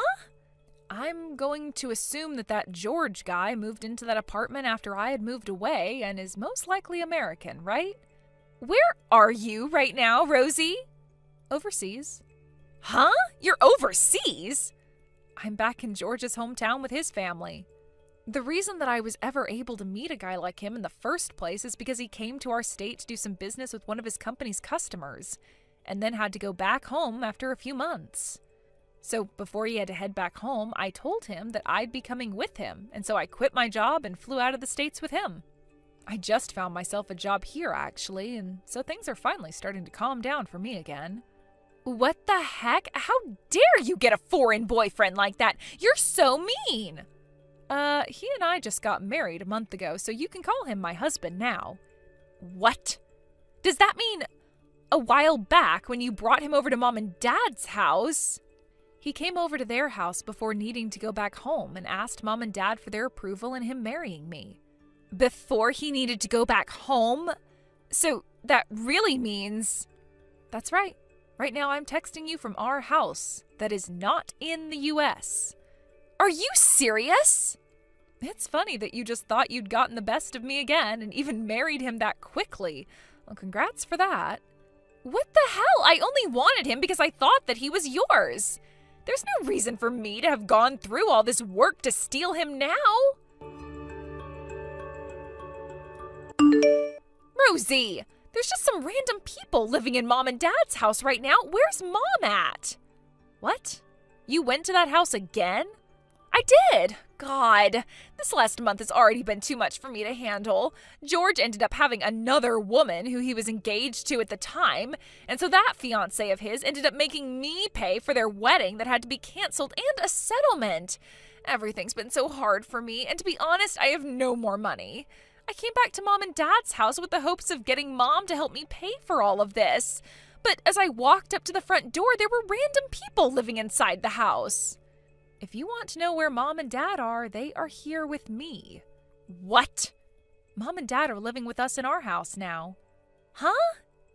I'm going to assume that George guy moved into that apartment after I had moved away and is most likely American, right? Where are you right now, Rosie? Overseas. Huh? You're overseas? I'm back in George's hometown with his family. The reason that I was ever able to meet a guy like him in the first place is because he came to our state to do some business with one of his company's customers, and then had to go back home after a few months. So before he had to head back home, I told him that I'd be coming with him, and so I quit my job and flew out of the States with him. I just found myself a job here, actually, and so things are finally starting to calm down for me again. What the heck? How dare you get a foreign boyfriend like that? You're so mean! He and I just got married a month ago, so you can call him my husband now. What? Does that mean a while back when you brought him over to Mom and Dad's house? He came over to their house before needing to go back home and asked Mom and Dad for their approval in him marrying me. Before he needed to go back home? So that really means... That's right. Right now I'm texting you from our house that is not in the U.S. Are you serious? It's funny that you just thought you'd gotten the best of me again and even married him that quickly. Well, congrats for that. What the hell? I only wanted him because I thought that he was yours. There's no reason for me to have gone through all this work to steal him now. Rosie, there's just some random people living in Mom and Dad's house right now. Where's Mom at? What? You went to that house again? I did. God, this last month has already been too much for me to handle. George ended up having another woman who he was engaged to at the time, and so that fiancé of his ended up making me pay for their wedding that had to be canceled and a settlement. Everything's been so hard for me, and to be honest, I have no more money. I came back to Mom and Dad's house with the hopes of getting Mom to help me pay for all of this. But as I walked up to the front door, there were random people living inside the house. If you want to know where Mom and Dad are, they are here with me. What? Mom and Dad are living with us in our house now. Huh?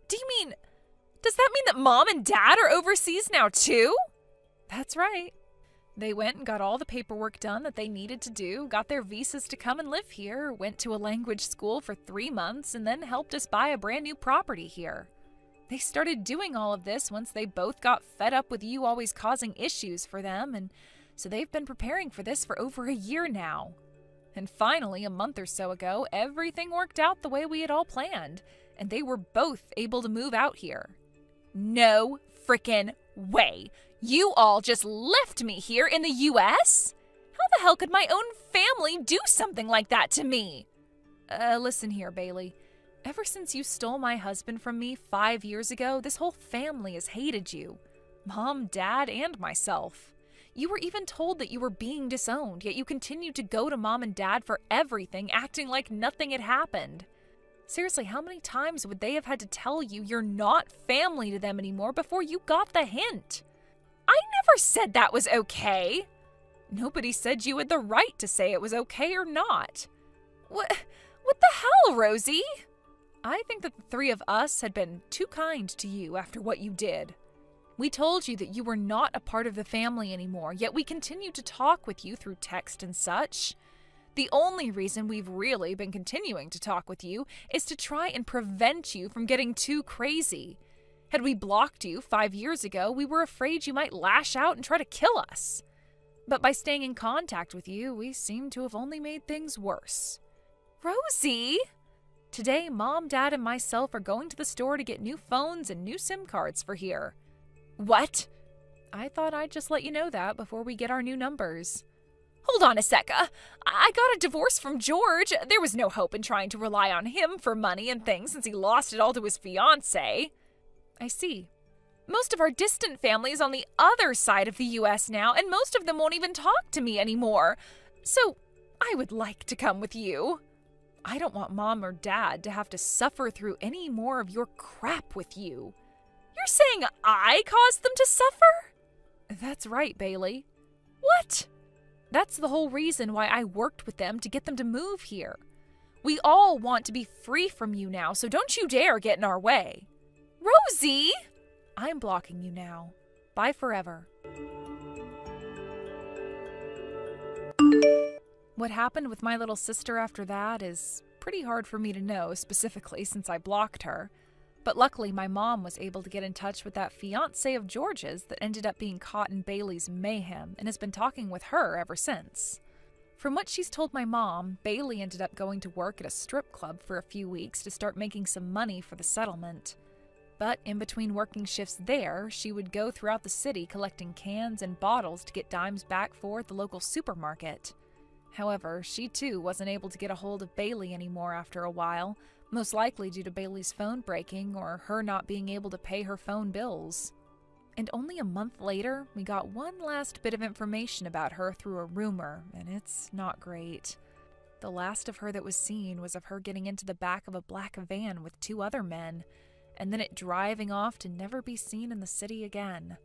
Does that mean that Mom and Dad are overseas now too? That's right. They went and got all the paperwork done that they needed to do, got their visas to come and live here, went to a language school for 3 months, and then helped us buy a brand new property here. They started doing all of this once they both got fed up with you always causing issues for them, and so they've been preparing for this for over a year now. And finally, a month or so ago, everything worked out the way we had all planned, and they were both able to move out here. No frickin' way. You all just left me here in the US? How the hell could my own family do something like that to me? Listen here, Bailey. Ever since you stole my husband from me 5 years ago, this whole family has hated you. Mom, Dad, and myself. You were even told that you were being disowned, yet you continued to go to Mom and Dad for everything, acting like nothing had happened. Seriously, how many times would they have had to tell you you're not family to them anymore before you got the hint? I never said that was okay. Nobody said you had the right to say it was okay or not. What the hell, Rosie? I think that the 3 of us had been too kind to you after what you did. We told you that you were not a part of the family anymore, yet we continued to talk with you through text and such. The only reason we've really been continuing to talk with you is to try and prevent you from getting too crazy. Had we blocked you 5 years ago, we were afraid you might lash out and try to kill us. But by staying in contact with you, we seem to have only made things worse. Rosie! Today, Mom, Dad, and myself are going to the store to get new phones and new SIM cards for here. What? I thought I'd just let you know that before we get our new numbers. Hold on a sec. I got a divorce from George. There was no hope in trying to rely on him for money and things since he lost it all to his fiancée. I see. Most of our distant family is on the other side of the US now, and most of them won't even talk to me anymore. So, I would like to come with you. I don't want Mom or Dad to have to suffer through any more of your crap with you. You're saying I caused them to suffer? That's right, Bailey. What? That's the whole reason why I worked with them to get them to move here. We all want to be free from you now, so don't you dare get in our way. Rosie! I'm blocking you now. Bye forever. What happened with my little sister after that is pretty hard for me to know specifically since I blocked her. But luckily my mom was able to get in touch with that fiancé of George's that ended up being caught in Bailey's mayhem and has been talking with her ever since. From what she's told my mom, Bailey ended up going to work at a strip club for a few weeks to start making some money for the settlement. But in between working shifts there, she would go throughout the city collecting cans and bottles to get dimes back for at the local supermarket. However, she too wasn't able to get a hold of Bailey anymore after a while, most likely due to Bailey's phone breaking or her not being able to pay her phone bills. And only a month later, we got one last bit of information about her through a rumor, and it's not great. The last of her that was seen was of her getting into the back of a black van with 2 other men, and then it driving off to never be seen in the city again.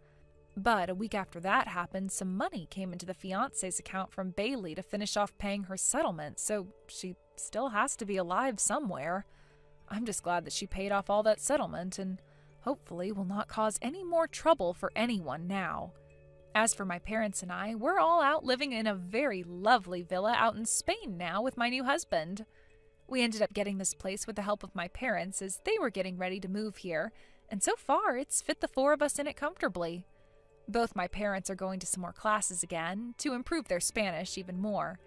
But a week after that happened, some money came into the fiancé's account from Bailey to finish off paying her settlement, so she still has to be alive somewhere. I'm just glad that she paid off all that settlement and hopefully will not cause any more trouble for anyone now. As for my parents and I, we're all out living in a very lovely villa out in Spain now with my new husband. We ended up getting this place with the help of my parents as they were getting ready to move here, and so far it's fit the four of us in it comfortably. Both my parents are going to some more classes again to improve their Spanish even more.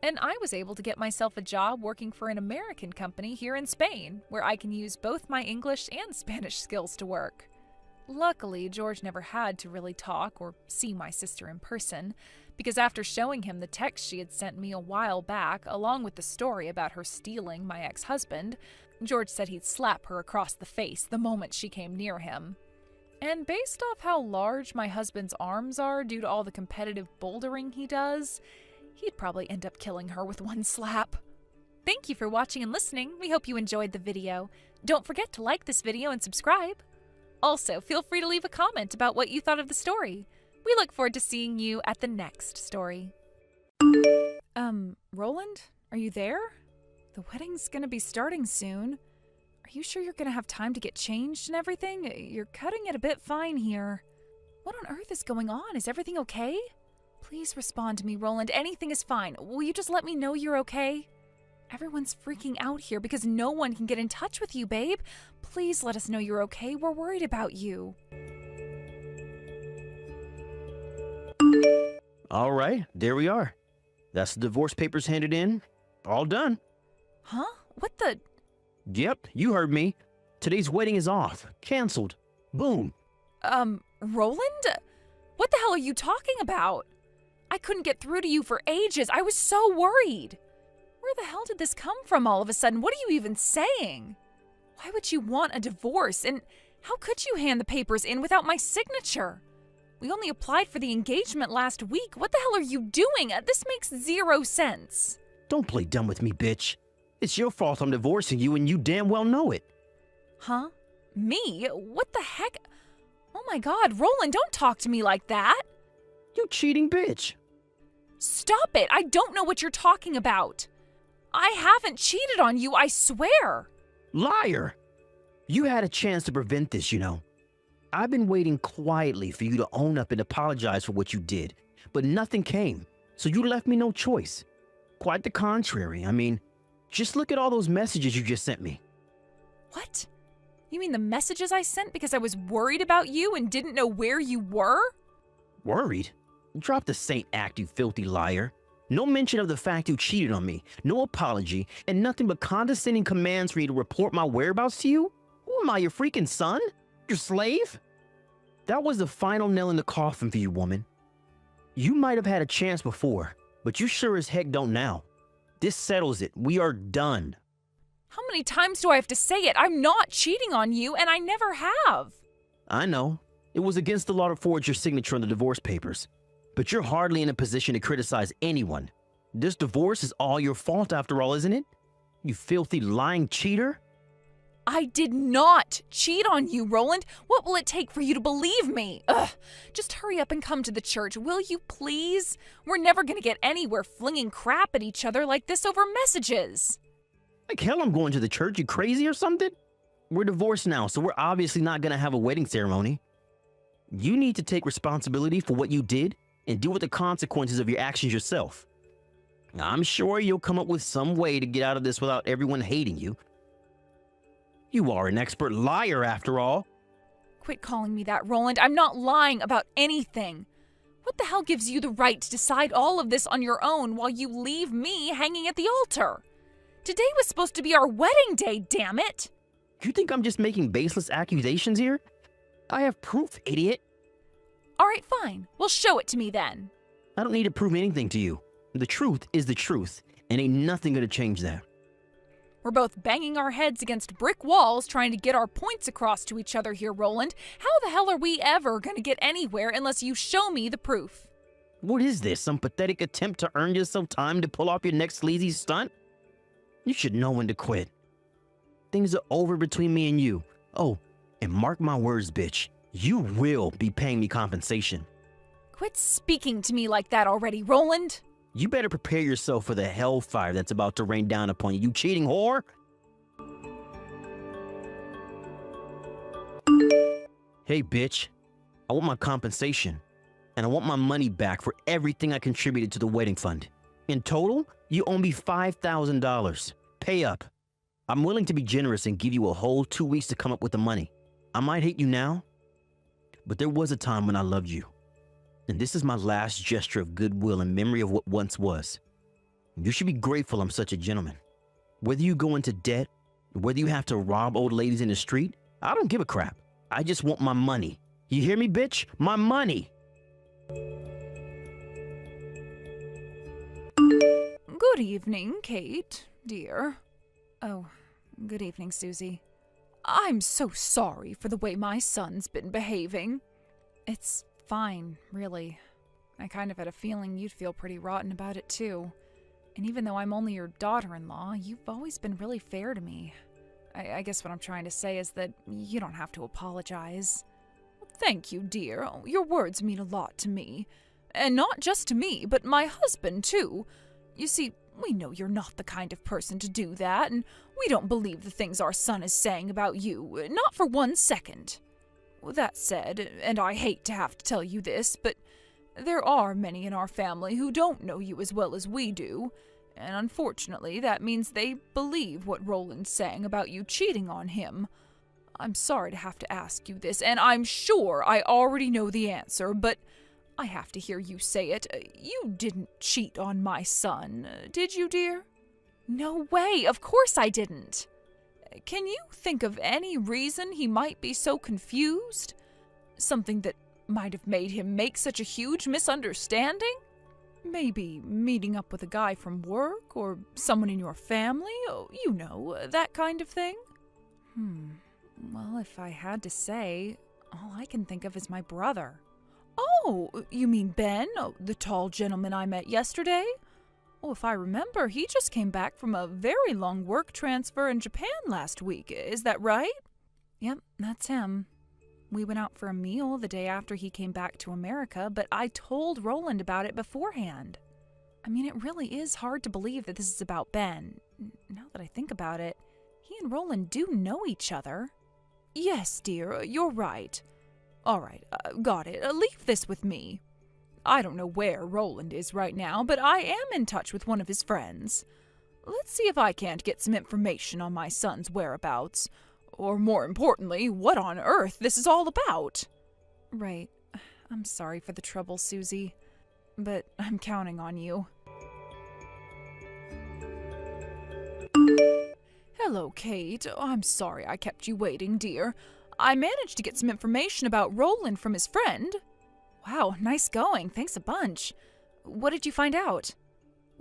And I was able to get myself a job working for an American company here in Spain, where I can use both my English and Spanish skills to work. Luckily, George never had to really talk or see my sister in person, because after showing him the text she had sent me a while back, along with the story about her stealing my ex-husband, George said he'd slap her across the face the moment she came near him. And based off how large my husband's arms are due to all the competitive bouldering he does, he'd probably end up killing her with one slap. Thank you for watching and listening. We hope you enjoyed the video. Don't forget to like this video and subscribe. Also, feel free to leave a comment about what you thought of the story. We look forward to seeing you at the next story. Roland? Are you there? The wedding's gonna be starting soon. Are you sure you're gonna have time to get changed and everything? You're cutting it a bit fine here. What on earth is going on? Is everything okay? Please respond to me, Roland. Anything is fine. Will you just let me know you're okay? Everyone's freaking out here because no one can get in touch with you, babe. Please let us know you're okay. We're worried about you. All right, there we are. That's the divorce papers handed in. All done. Huh? What the? Yep, you heard me. Today's wedding is off. Canceled. Boom. Roland? What the hell are you talking about? I couldn't get through to you for ages. I was so worried. Where the hell did this come from all of a sudden? What are you even saying? Why would you want a divorce? And how could you hand the papers in without my signature? We only applied for the engagement last week. What the hell are you doing? This makes zero sense. Don't play dumb with me, bitch. It's your fault I'm divorcing you and you damn well know it. Huh? Me? What the heck? Oh my God, Roland, don't talk to me like that. You cheating bitch. Stop it. I don't know what you're talking about. I haven't cheated on you, I swear. Liar. You had a chance to prevent this, you know. I've been waiting quietly for you to own up and apologize for what you did, but nothing came, so you left me no choice. Quite the contrary. I mean, just look at all those messages you just sent me. What? You mean the messages I sent because I was worried about you and didn't know where you were? Worried? Drop the saint act, you filthy liar. No mention of the fact you cheated on me, no apology, and nothing but condescending commands for me to report my whereabouts to you? Who am I, your freaking son? Your slave? That was the final nail in the coffin for you, woman. You might have had a chance before, but you sure as heck don't now. This settles it. We are done. How many times do I have to say it? I'm not cheating on you, and I never have. I know. It was against the law to forge your signature on the divorce papers. But you're hardly in a position to criticize anyone. This divorce is all your fault after all, isn't it? You filthy, lying cheater? I did not cheat on you, Roland. What will it take for you to believe me? Ugh. Just hurry up and come to the church, will you please? We're never gonna get anywhere flinging crap at each other like this over messages. Like hell I'm going to the church, you crazy or something? We're divorced now, so we're obviously not gonna have a wedding ceremony. You need to take responsibility for what you did and deal with the consequences of your actions yourself. I'm sure you'll come up with some way to get out of this without everyone hating you. You are an expert liar, after all. Quit calling me that, Roland. I'm not lying about anything. What the hell gives you the right to decide all of this on your own while you leave me hanging at the altar? Today was supposed to be our wedding day, damn it! You think I'm just making baseless accusations here? I have proof, idiot. All right, fine. Well, show it to me then. I don't need to prove anything to you. The truth is the truth, and ain't nothing gonna change that. We're both banging our heads against brick walls trying to get our points across to each other here, Roland. How the hell are we ever gonna get anywhere unless you show me the proof? What is this, some pathetic attempt to earn yourself time to pull off your next sleazy stunt? You should know when to quit. Things are over between me and you. Oh, and mark my words, bitch. You will be paying me compensation. Quit speaking to me like that already, Roland. You better prepare yourself for the hellfire that's about to rain down upon you, you cheating whore! Hey, bitch. I want my compensation. And I want my money back for everything I contributed to the wedding fund. In total, you owe me $5,000. Pay up. I'm willing to be generous and give you a whole 2 weeks to come up with the money. I might hate you now, but there was a time when I loved you. And this is my last gesture of goodwill in memory of what once was. You should be grateful I'm such a gentleman. Whether you go into debt, whether you have to rob old ladies in the street, I don't give a crap. I just want my money. You hear me, bitch? My money! Good evening, Kate, dear. Oh, good evening, Susie. I'm so sorry for the way my son's been behaving. It's fine, really. I kind of had a feeling you'd feel pretty rotten about it, too. And even though I'm only your daughter-in-law, you've always been really fair to me. I guess what I'm trying to say is that you don't have to apologize. Thank you, dear. Your words mean a lot to me. And not just to me, but my husband, too. You see, we know you're not the kind of person to do that, and we don't believe the things our son is saying about you, not for 1 second. That said, and I hate to have to tell you this, but there are many in our family who don't know you as well as we do, and unfortunately that means they believe what Roland's saying about you cheating on him. I'm sorry to have to ask you this, and I'm sure I already know the answer, but I have to hear you say it. You didn't cheat on my son, did you, dear? No way, of course I didn't. Can you think of any reason he might be so confused? Something that might have made him make such a huge misunderstanding? Maybe meeting up with a guy from work or someone in your family? Oh, you know, that kind of thing? Well, if I had to say, all I can think of is my brother. Oh, you mean Ben, the tall gentleman I met yesterday? Oh, if I remember, he just came back from a very long work transfer in Japan last week. Is that right? Yep, that's him. We went out for a meal the day after he came back to America, but I told Roland about it beforehand. I mean, it really is hard to believe that this is about Ben. Now that I think about it, he and Roland do know each other. Yes, dear, you're right. All right, got it. Leave this with me. I don't know where Roland is right now, but I am in touch with one of his friends. Let's see if I can't get some information on my son's whereabouts. Or more importantly, what on earth this is all about. Right. I'm sorry for the trouble, Susie. But I'm counting on you. Hello, Kate. I'm sorry I kept you waiting, dear. I managed to get some information about Roland from his friend. Wow, nice going. Thanks a bunch. What did you find out?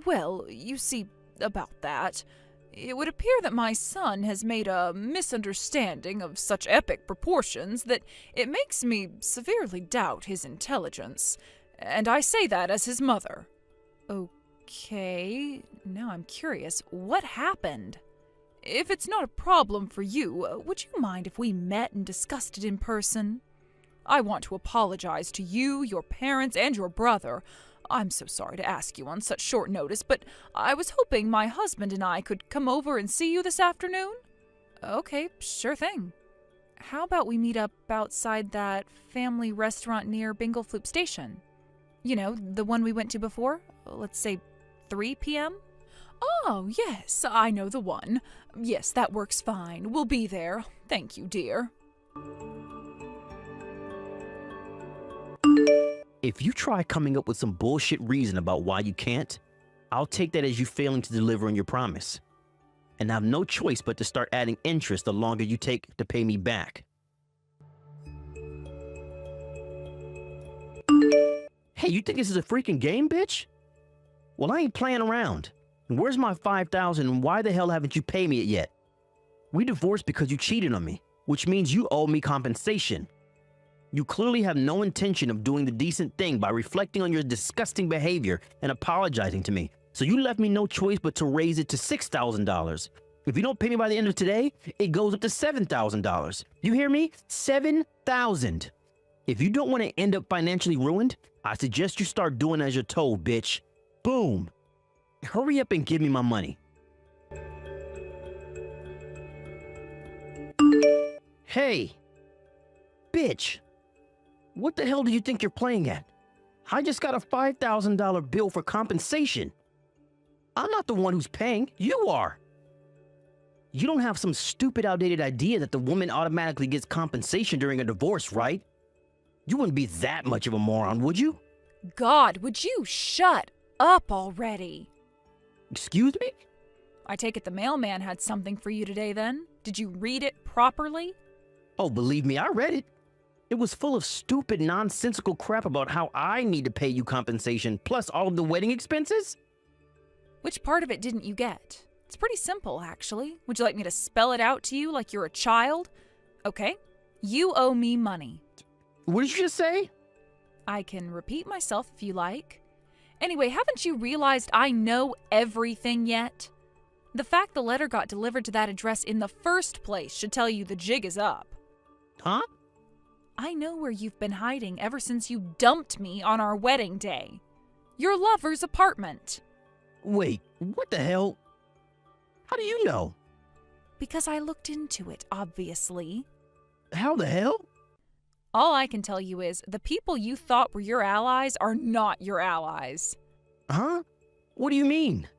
Well, you see, about that, it would appear that my son has made a misunderstanding of such epic proportions that it makes me severely doubt his intelligence. And I say that as his mother. Okay, now I'm curious. What happened? If it's not a problem for you, would you mind if we met and discussed it in person? I want to apologize to you, your parents, and your brother. I'm so sorry to ask you on such short notice, but I was hoping my husband and I could come over and see you this afternoon. Okay, sure thing. How about we meet up outside that family restaurant near Binglefloop Station? You know, the one we went to before? Let's say 3 p.m.? Oh, yes, I know the one. Yes, that works fine. We'll be there. Thank you, dear. If you try coming up with some bullshit reason about why you can't, I'll take that as you failing to deliver on your promise. And I have no choice but to start adding interest the longer you take to pay me back. Hey, you think this is a freaking game, bitch? Well, I ain't playing around. Where's my $5,000 and why the hell haven't you paid me it yet? We divorced because you cheated on me, which means you owe me compensation. You clearly have no intention of doing the decent thing by reflecting on your disgusting behavior and apologizing to me. So you left me no choice but to raise it to $6,000. If you don't pay me by the end of today, it goes up to $7,000. You hear me? $7,000. If you don't want to end up financially ruined, I suggest you start doing as you're told, bitch. Boom. Hurry up and give me my money. Hey, bitch. What the hell do you think you're playing at? I just got a $5,000 bill for compensation. I'm not the one who's paying, you are. You don't have some stupid outdated idea that the woman automatically gets compensation during a divorce, right? You wouldn't be that much of a moron, would you? God, would you shut up already? Excuse me? I take it the mailman had something for you today then? Did you read it properly? Oh, believe me, I read it. It was full of stupid, nonsensical crap about how I need to pay you compensation, plus all of the wedding expenses. Which part of it didn't you get? It's pretty simple, actually. Would you like me to spell it out to you like you're a child? Okay, you owe me money. What did you just say? I can repeat myself if you like. Anyway, haven't you realized I know everything yet? The fact the letter got delivered to that address in the first place should tell you the jig is up. Huh? I know where you've been hiding ever since you dumped me on our wedding day. Your lover's apartment. Wait, what the hell? How do you know? Because I looked into it, obviously. How the hell? All I can tell you is the people you thought were your allies are not your allies. Huh? What do you mean?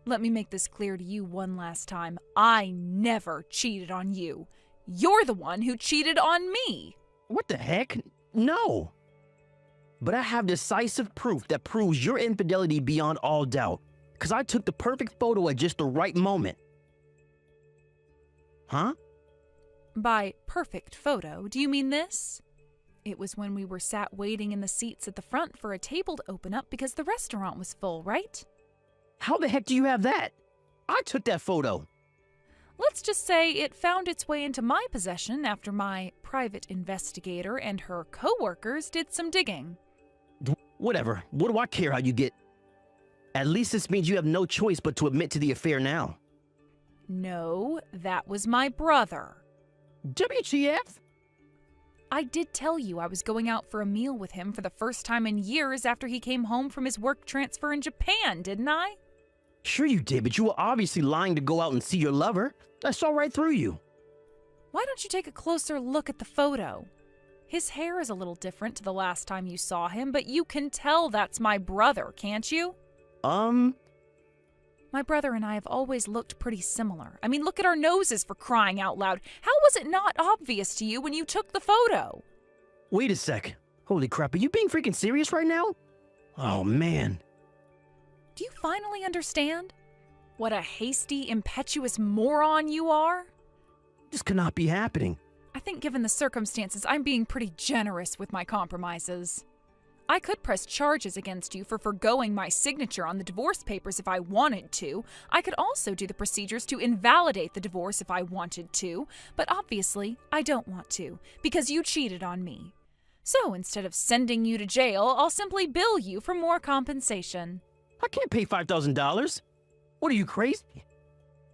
Let me make this clear to you one last time. I never cheated on you. You're the one who cheated on me. What the heck? No. But I have decisive proof that proves your infidelity beyond all doubt. Because I took the perfect photo at just the right moment. Huh? By perfect photo, do you mean this? It was when we were sat waiting in the seats at the front for a table to open up because the restaurant was full, right? How the heck do you have that? I took that photo. Let's just say it found its way into my possession after my private investigator and her co-workers did some digging. Whatever. What do I care how you get? At least this means you have no choice but to admit to the affair now. No, that was my brother. WTF? I did tell you I was going out for a meal with him for the first time in years after he came home from his work transfer in Japan, didn't I? Sure you did, but you were obviously lying to go out and see your lover. I saw right through you. Why don't you take a closer look at the photo? His hair is a little different to the last time you saw him, but you can tell that's my brother, can't you? My brother and I have always looked pretty similar. I mean, look at our noses, for crying out loud. How was it not obvious to you when you took the photo? Wait a sec. Holy crap, are you being freaking serious right now? Oh, man. Do you finally understand? What a hasty, impetuous moron you are? This could not be happening. I think given the circumstances, I'm being pretty generous with my compromises. I could press charges against you for forgoing my signature on the divorce papers if I wanted to. I could also do the procedures to invalidate the divorce if I wanted to, but obviously I don't want to, because you cheated on me. So instead of sending you to jail, I'll simply bill you for more compensation. I can't pay $5,000. What are you, crazy?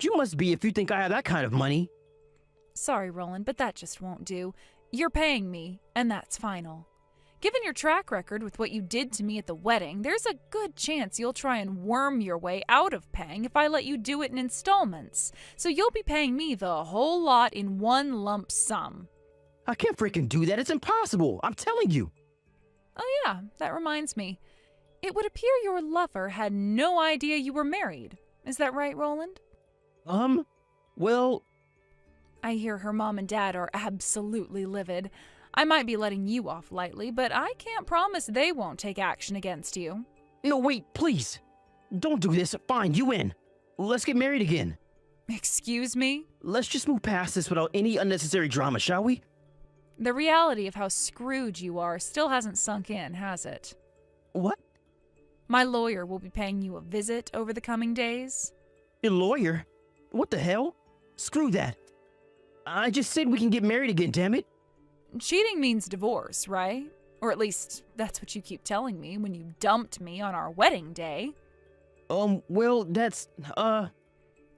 You must be if you think I have that kind of money. Sorry, Roland, but that just won't do. You're paying me, and that's final. Given your track record with what you did to me at the wedding, there's a good chance you'll try and worm your way out of paying if I let you do it in installments. So you'll be paying me the whole lot in one lump sum. I can't freaking do that. It's impossible. I'm telling you. Oh yeah, that reminds me. It would appear your lover had no idea you were married. Is that right, Roland? Well... I hear her mom and dad are absolutely livid. I might be letting you off lightly, but I can't promise they won't take action against you. No, wait, please. Don't do this. Fine, you in. Let's get married again. Excuse me? Let's just move past this without any unnecessary drama, shall we? The reality of how screwed you are still hasn't sunk in, has it? What? My lawyer will be paying you a visit over the coming days. Your lawyer? What the hell? Screw that. I just said we can get married again, damn it. Cheating means divorce, right? Or at least that's what you keep telling me when you dumped me on our wedding day. Well, that's, Oh,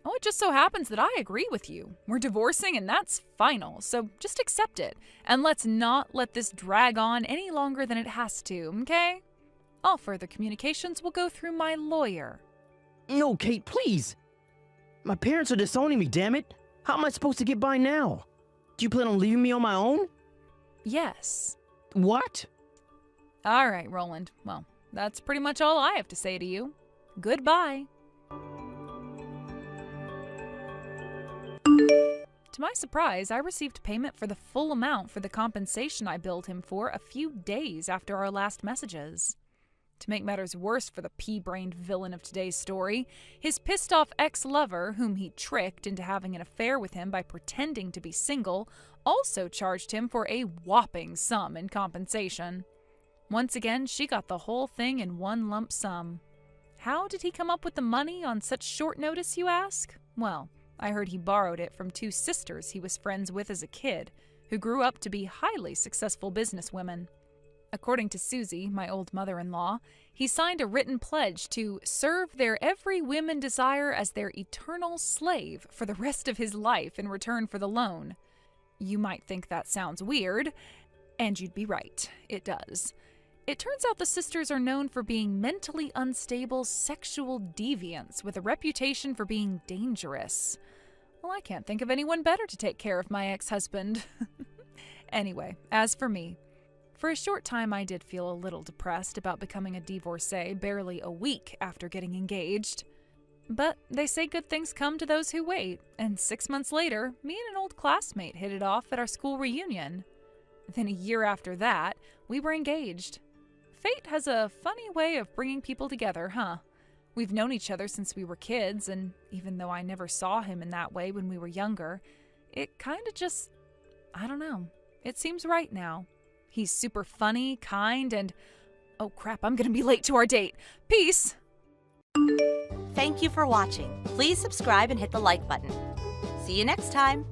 it just so happens that I agree with you. We're divorcing and that's final, so just accept it. And let's not let this drag on any longer than it has to, okay? All further communications will go through my lawyer. No, Kate, please. My parents are disowning me, damn it. How am I supposed to get by now? Do you plan on leaving me on my own? Yes. What? All right, Roland. Well, that's pretty much all I have to say to you. Goodbye. To my surprise, I received payment for the full amount for the compensation I billed him for a few days after our last messages. To make matters worse for the pea-brained villain of today's story, his pissed-off ex-lover, whom he tricked into having an affair with him by pretending to be single, also charged him for a whopping sum in compensation. Once again, she got the whole thing in one lump sum. How did he come up with the money on such short notice, you ask? Well, I heard he borrowed it from two sisters he was friends with as a kid, who grew up to be highly successful businesswomen. According to Susie, my old mother-in-law, he signed a written pledge to serve their every whim and desire as their eternal slave for the rest of his life in return for the loan. You might think that sounds weird, and you'd be right, it does. It turns out the sisters are known for being mentally unstable sexual deviants with a reputation for being dangerous. Well, I can't think of anyone better to take care of my ex-husband. Anyway, as for me, for a short time I did feel a little depressed about becoming a divorcee barely a week after getting engaged. But they say good things come to those who wait, and 6 months later, me and an old classmate hit it off at our school reunion. Then a year after that, we were engaged. Fate has a funny way of bringing people together, huh? We've known each other since we were kids, and even though I never saw him in that way when we were younger, it kinda just, I don't know, it seems right now. He's super funny, kind, and oh crap, I'm gonna be late to our date. Peace! Thank you for watching. Please subscribe and hit the like button. See you next time.